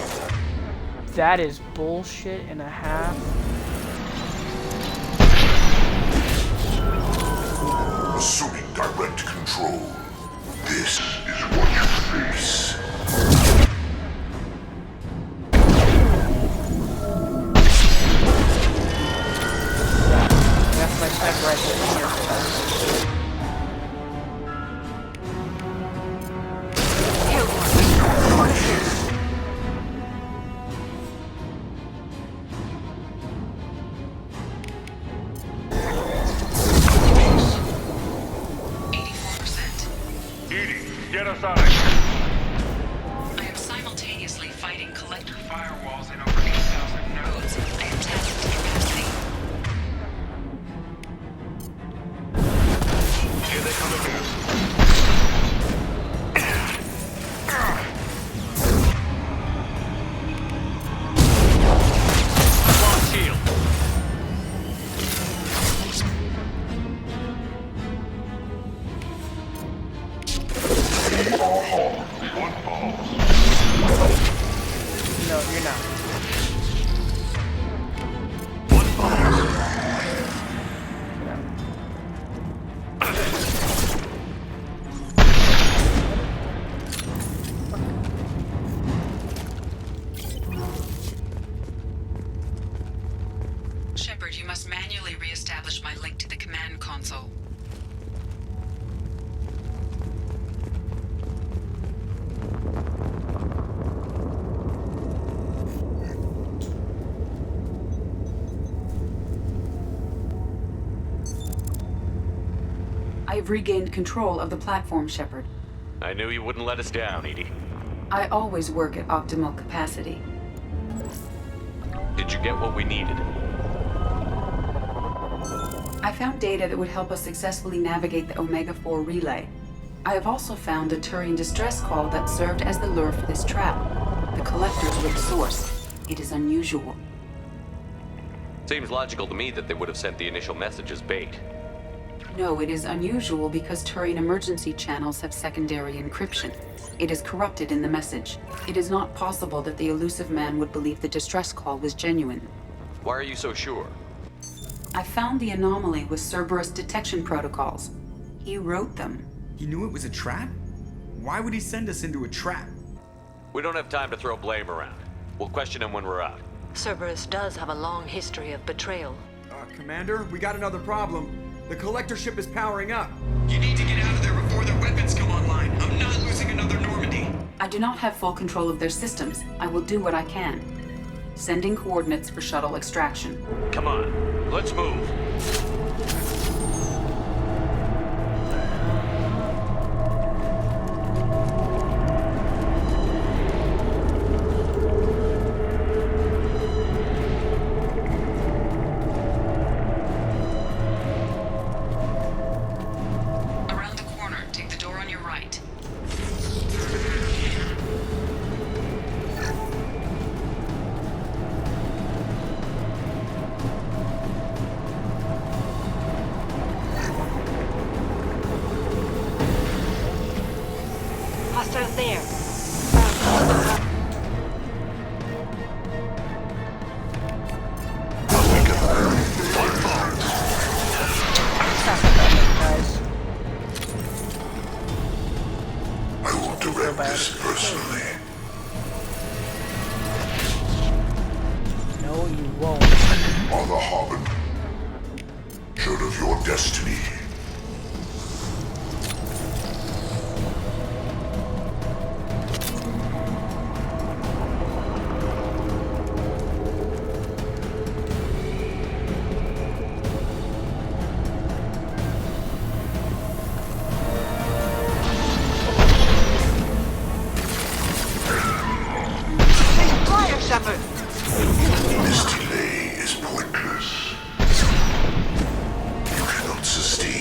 That is bullshit and a half. Assuming direct control. This is what you face. That's my sniper rifle in here. Get us out of here. I am simultaneously fighting collector firewalls in over 8,000 nodes. I am tasked with capacity. must manually re-establish my link to the command console. I've regained control of the platform, Shepard. I knew you wouldn't let us down, Edie. I always work at optimal capacity. Did you get what we needed? I found data that would help us successfully navigate the Omega-4 relay. I have also found a Turian distress call that served as the lure for this trap. The collectors were the source. It is unusual. Seems logical to me that they would have sent the initial message as bait. No, it is unusual because Turian emergency channels have secondary encryption. It is corrupted in the message. It is not possible that the elusive man would believe the distress call was genuine. Why are you so sure? I found the anomaly with Cerberus detection protocols. He wrote them. He knew it was a trap? Why would he send us into a trap? We don't have time to throw blame around. We'll question him when we're out. Cerberus does have a long history of betrayal. Commander, we got another problem. The collector ship is powering up. You need to get out of there before their weapons come online. I'm not losing another Normandy. I do not have full control of their systems. I will do what I can. Sending coordinates for shuttle extraction. Come on, let's move. Hostiles there. I will direct this personally. No, you won't. On the Hobbit. Sure of your destiny. This delay is pointless. You cannot sustain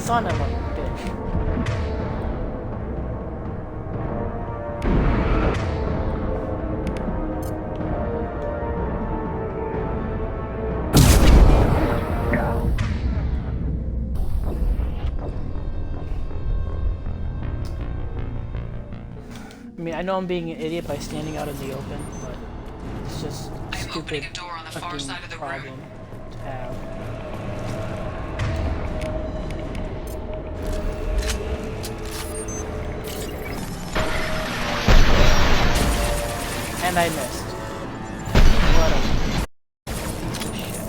Son of a bitch. I mean, I know I'm being an idiot by standing out in the open, but it's just a stupid fucking problem to have. And I missed. What a piece of shit.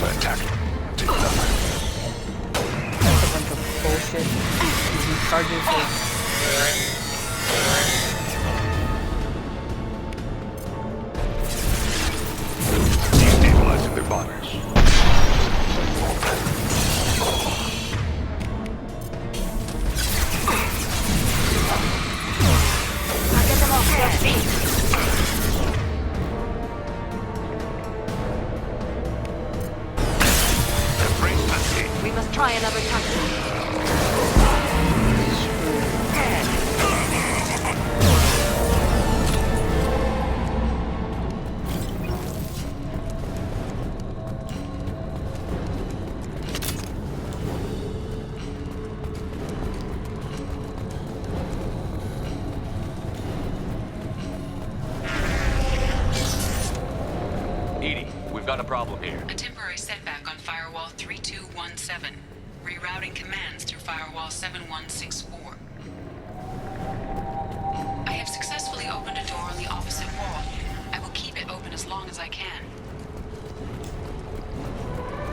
Attack. Take cover. That's a bunch of bullshit. These charges are... Destabilizing their bodies. I'll get them off their feet. We must try another tactic. Edie, we've got a problem here. A temporary setback on Firewall 3217. Rerouting commands through Firewall 7164. I have successfully opened a door on the opposite wall. I will keep it open as long as I can.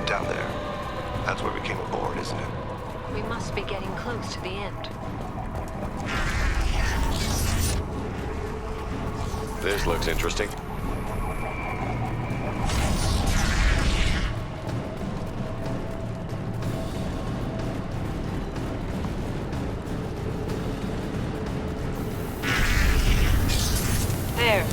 Down there. That's where we came aboard, isn't it? We must be getting close to the end. This looks interesting. There.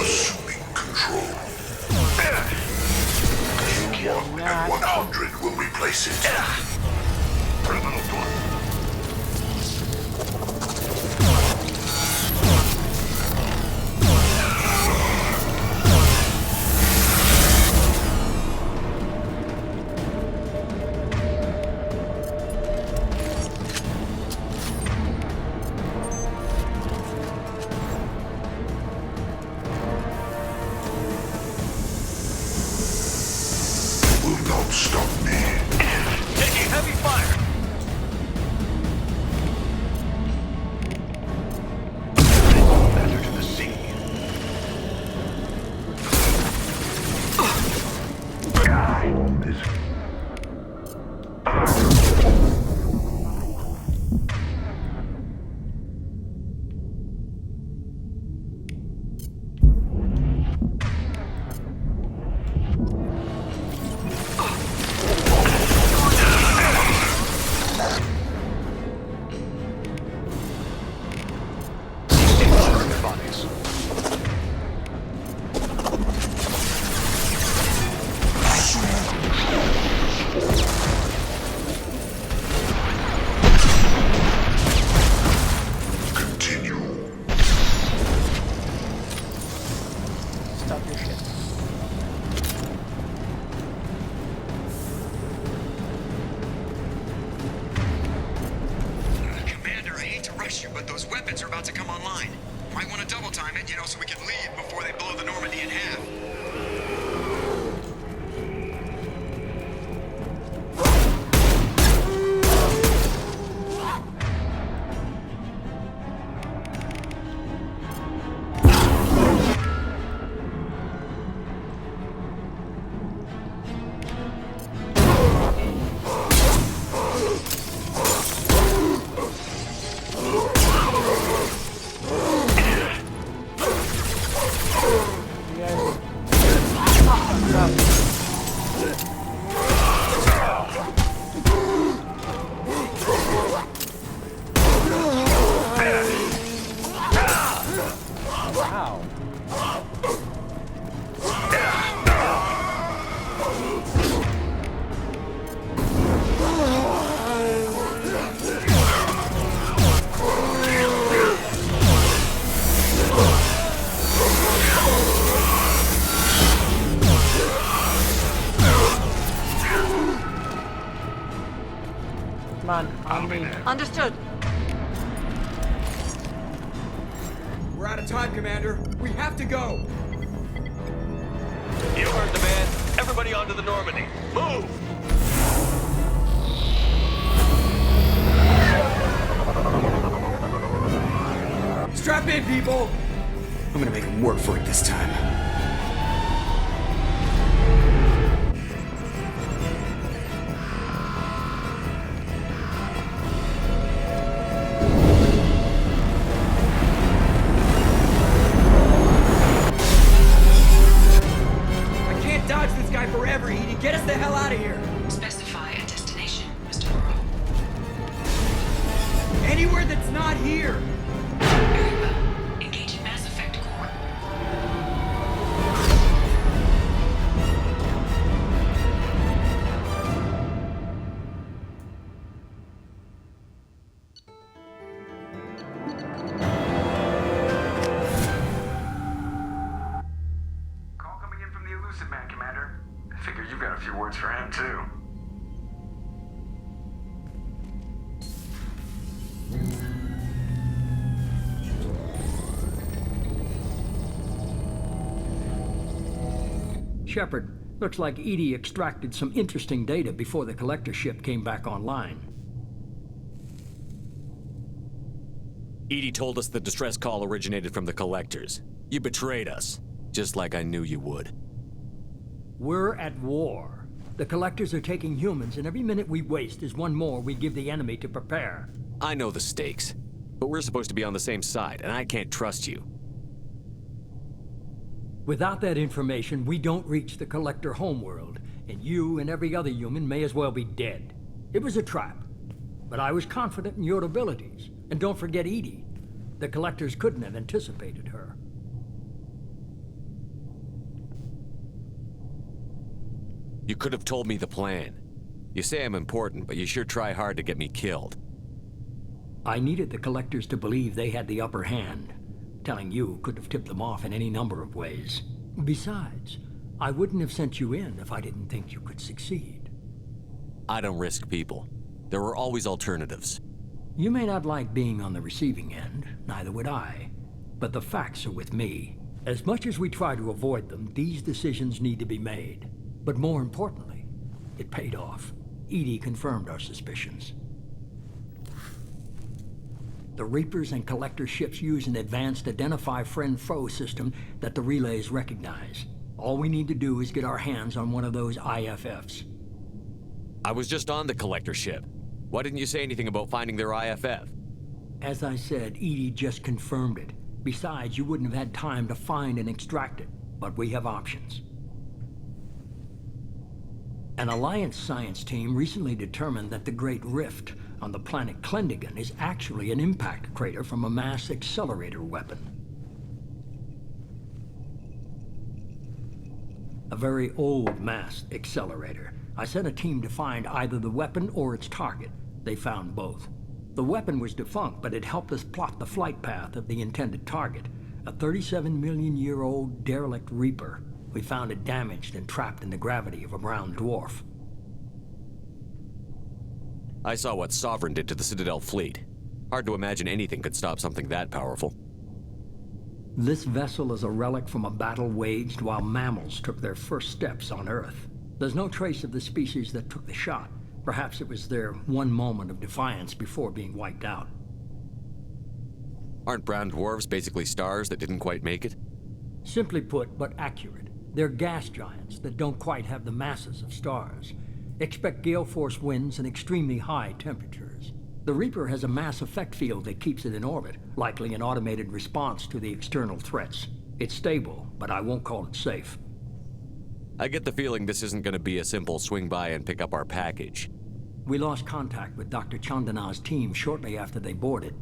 Assuming control. Cube 1 and 100 will replace it. Criminal blood. Will not stop me. Taking heavy fire! Better to the sea. Stop your shit. Commander, I hate to rush you, but those weapons are about to come online. Might want to double time it, so we can leave before they blow the Normandy in half. Come on me. Understood. We're out of time, Commander. We have to go. You heard the man. Everybody onto the Normandy. Move! Strap in, people! I'm gonna make them work for it this time. I can't dodge this guy forever, Edie. Get us the hell out of here! Specify a destination, Mr. Moreau. Anywhere that's not here! Very well. Engage Mass Effect Core. Call coming in from the Elusive Man, Commander. I figure you've got a few words for him, too. Shepard, looks like Edie extracted some interesting data before the collector ship came back online. Edie told us the distress call originated from the collectors. You betrayed us, just like I knew you would. We're at war. The collectors are taking humans, and every minute we waste is one more we give the enemy to prepare. I know the stakes, but we're supposed to be on the same side, and I can't trust you. Without that information, we don't reach the collector homeworld, and you and every other human may as well be dead. It was a trap, but I was confident in your abilities. And don't forget Edie. The collectors couldn't have anticipated her. You could have told me the plan. You say I'm important, but you sure try hard to get me killed. I needed the collectors to believe they had the upper hand. Telling you could have tipped them off in any number of ways. Besides, I wouldn't have sent you in if I didn't think you could succeed. I don't risk people. There were always alternatives. You may not like being on the receiving end, neither would I. But the facts are with me. As much as we try to avoid them, these decisions need to be made. But more importantly, it paid off. Edie confirmed our suspicions. The Reapers and Collector ships use an advanced Identify Friend-Foe system that the relays recognize. All we need to do is get our hands on one of those IFFs. I was just on the Collector ship. Why didn't you say anything about finding their IFF? As I said, Edie just confirmed it. Besides, you wouldn't have had time to find and extract it. But we have options. An Alliance science team recently determined that the Great Rift on the planet Klendigan is actually an impact crater from a mass accelerator weapon. A very old mass accelerator. I sent a team to find either the weapon or its target. They found both. The weapon was defunct, but it helped us plot the flight path of the intended target, a 37-million-year-old derelict Reaper. We found it damaged and trapped in the gravity of a brown dwarf. I saw what Sovereign did to the Citadel fleet. Hard to imagine anything could stop something that powerful. This vessel is a relic from a battle waged while mammals took their first steps on Earth. There's no trace of the species that took the shot. Perhaps it was their one moment of defiance before being wiped out. Aren't brown dwarves basically stars that didn't quite make it? Simply put, but accurate. They're gas giants that don't quite have the masses of stars. Expect gale force winds and extremely high temperatures. The Reaper has a mass effect field that keeps it in orbit, likely an automated response to the external threats. It's stable, but I won't call it safe. I get the feeling this isn't going to be a simple swing by and pick up our package. We lost contact with Dr. Chandana's team shortly after they boarded.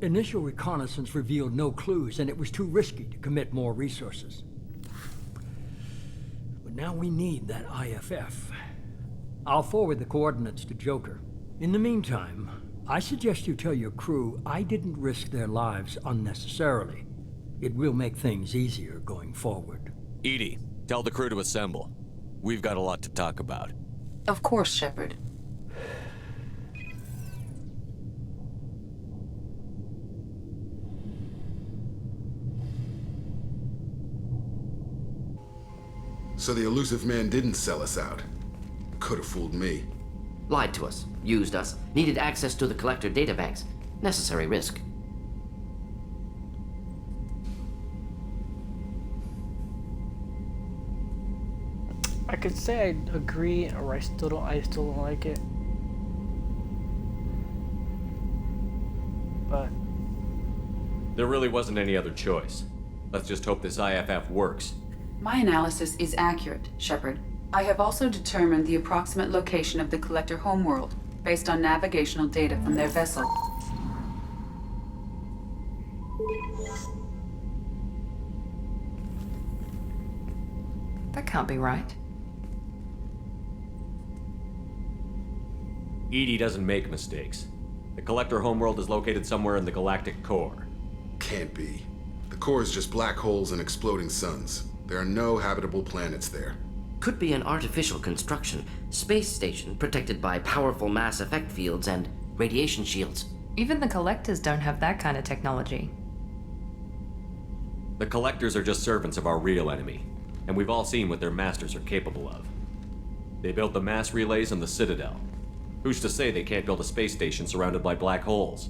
Initial reconnaissance revealed no clues, and it was too risky to commit more resources. But now we need that IFF. I'll forward the coordinates to Joker. In the meantime, I suggest you tell your crew I didn't risk their lives unnecessarily. It will make things easier going forward. Edie, tell the crew to assemble. We've got a lot to talk about. Of course, Shepard. So the elusive man didn't sell us out. Could have fooled me. Lied to us, used us, needed access to the collector databanks. Necessary risk. I could say I agree, or I still don't like it. But there really wasn't any other choice. Let's just hope this IFF works. My analysis is accurate, Shepard. I have also determined the approximate location of the Collector homeworld, based on navigational data from their vessel. That can't be right. EDI doesn't make mistakes. The Collector homeworld is located somewhere in the galactic core. Can't be. The core is just black holes and exploding suns. There are no habitable planets there. Could be an artificial construction, space station protected by powerful mass effect fields and radiation shields. Even the Collectors don't have that kind of technology. The Collectors are just servants of our real enemy, and we've all seen what their masters are capable of. They built the mass relays and the Citadel. Who's to say they can't build a space station surrounded by black holes?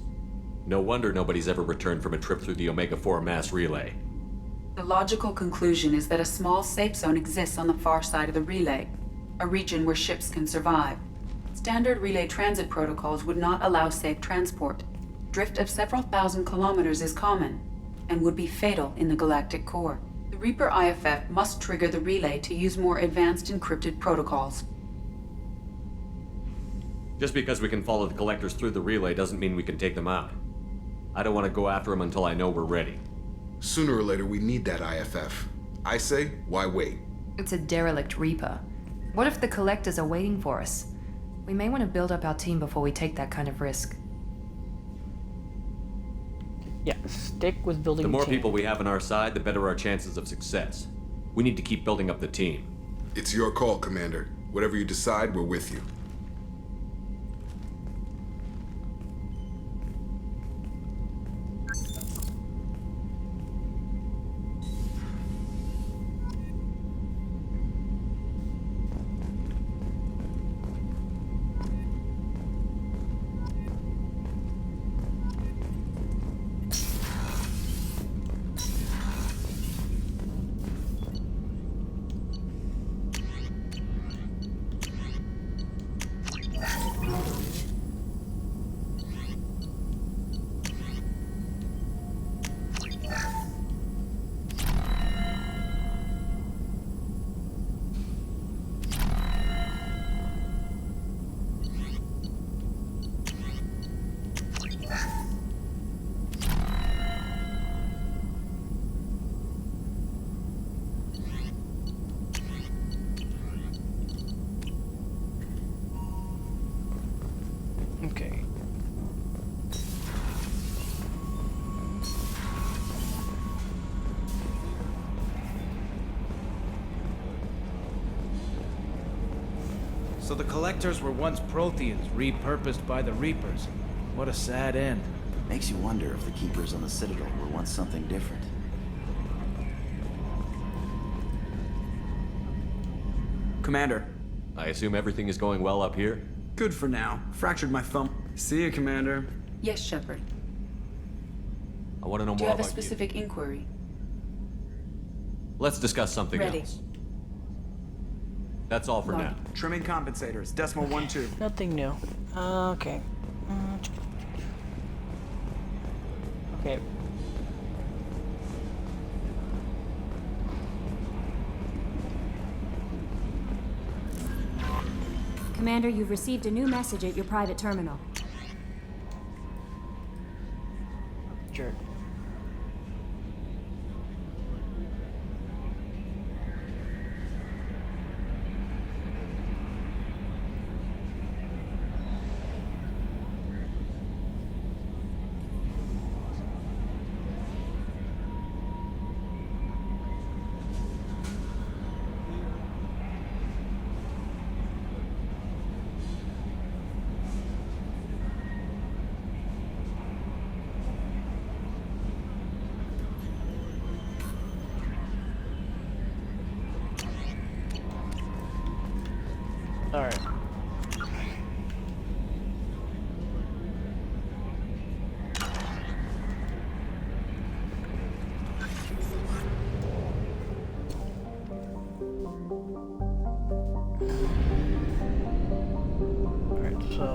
No wonder nobody's ever returned from a trip through the Omega-4 mass relay. The logical conclusion is that a small safe zone exists on the far side of the relay, a region where ships can survive. Standard relay transit protocols would not allow safe transport. Drift of several thousand kilometers is common, and would be fatal in the galactic core. The Reaper IFF must trigger the relay to use more advanced encrypted protocols. Just because we can follow the Collectors through the relay doesn't mean we can take them out. I don't want to go after them until I know we're ready. Sooner or later, we need that IFF. I say, why wait? It's a derelict Reaper. What if the Collectors are waiting for us? We may want to build up our team before we take that kind of risk. yeah, stick with building The more a team. people we have on our side, the better our chances of success. We need to keep building up the team. It's your call, Commander. Whatever you decide, we're with you. Okay. So the Collectors were once Protheans, repurposed by the Reapers. What a sad end. Makes you wonder if the Keepers on the Citadel were once something different. Commander. I assume everything is going well up here? Good for now. Fractured my thumb. See you, Commander. Yes, Shepard. I want to know Do you more have a about you. specific inquiry? Let's discuss something Ready. else. That's all for now. Trimming compensators. Decimal 1-2. Nothing new. Okay. Okay. Commander, you've received a new message at your private terminal. Jerk.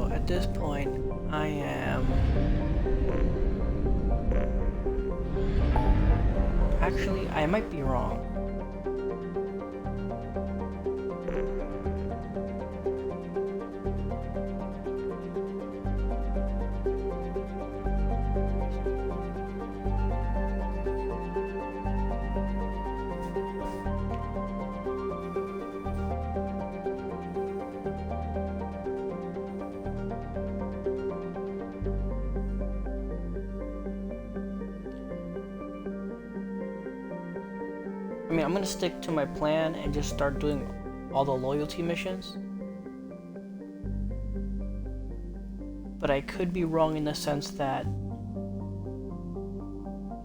So at this point, I am... Actually, I might be wrong. I mean, I'm gonna stick to my plan and just start doing all the loyalty missions. But I could be wrong in the sense that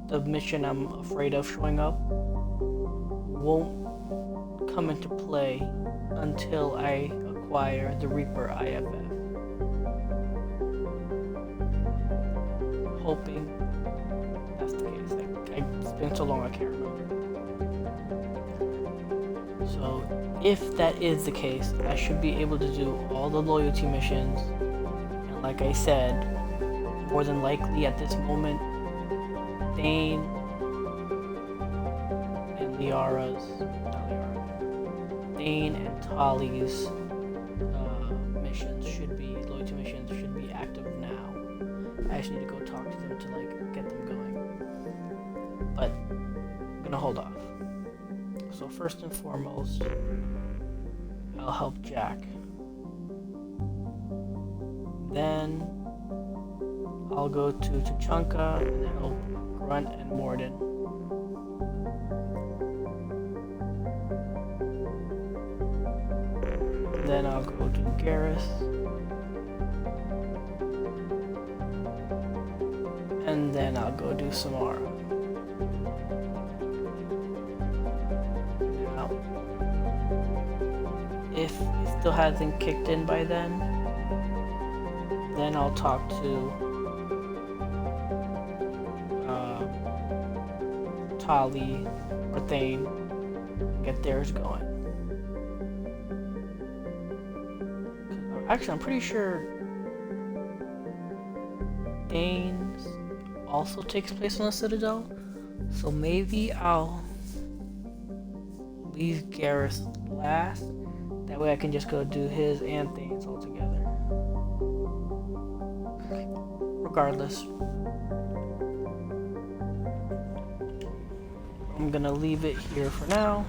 the mission I'm afraid of showing up won't come into play until I acquire the Reaper IFF. Hoping that's the case. It's been so long I can't remember. So, if that is the case, I should be able to do all the loyalty missions. And like I said, more than likely at this moment, Thane and Thane and Tali's loyalty missions should be active now. I just need to go talk to them to get them going. But I'm gonna hold off. So first and foremost, I'll help Jack. Then I'll go to Tachanka and help Grunt and Morden. Then I'll go to Garrus. And then I'll go do Samara. If it still hasn't kicked in by then I'll talk to Tali or Thane and get theirs going. Actually, I'm pretty sure Thane's also takes place on the Citadel, so maybe I'll leave Garrus last. That way I can just go do his and Thane's all together. Regardless, I'm gonna leave it here for now.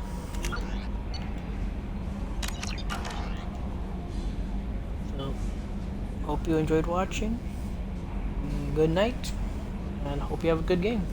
So, hope you enjoyed watching. Good night, and hope you have a good game.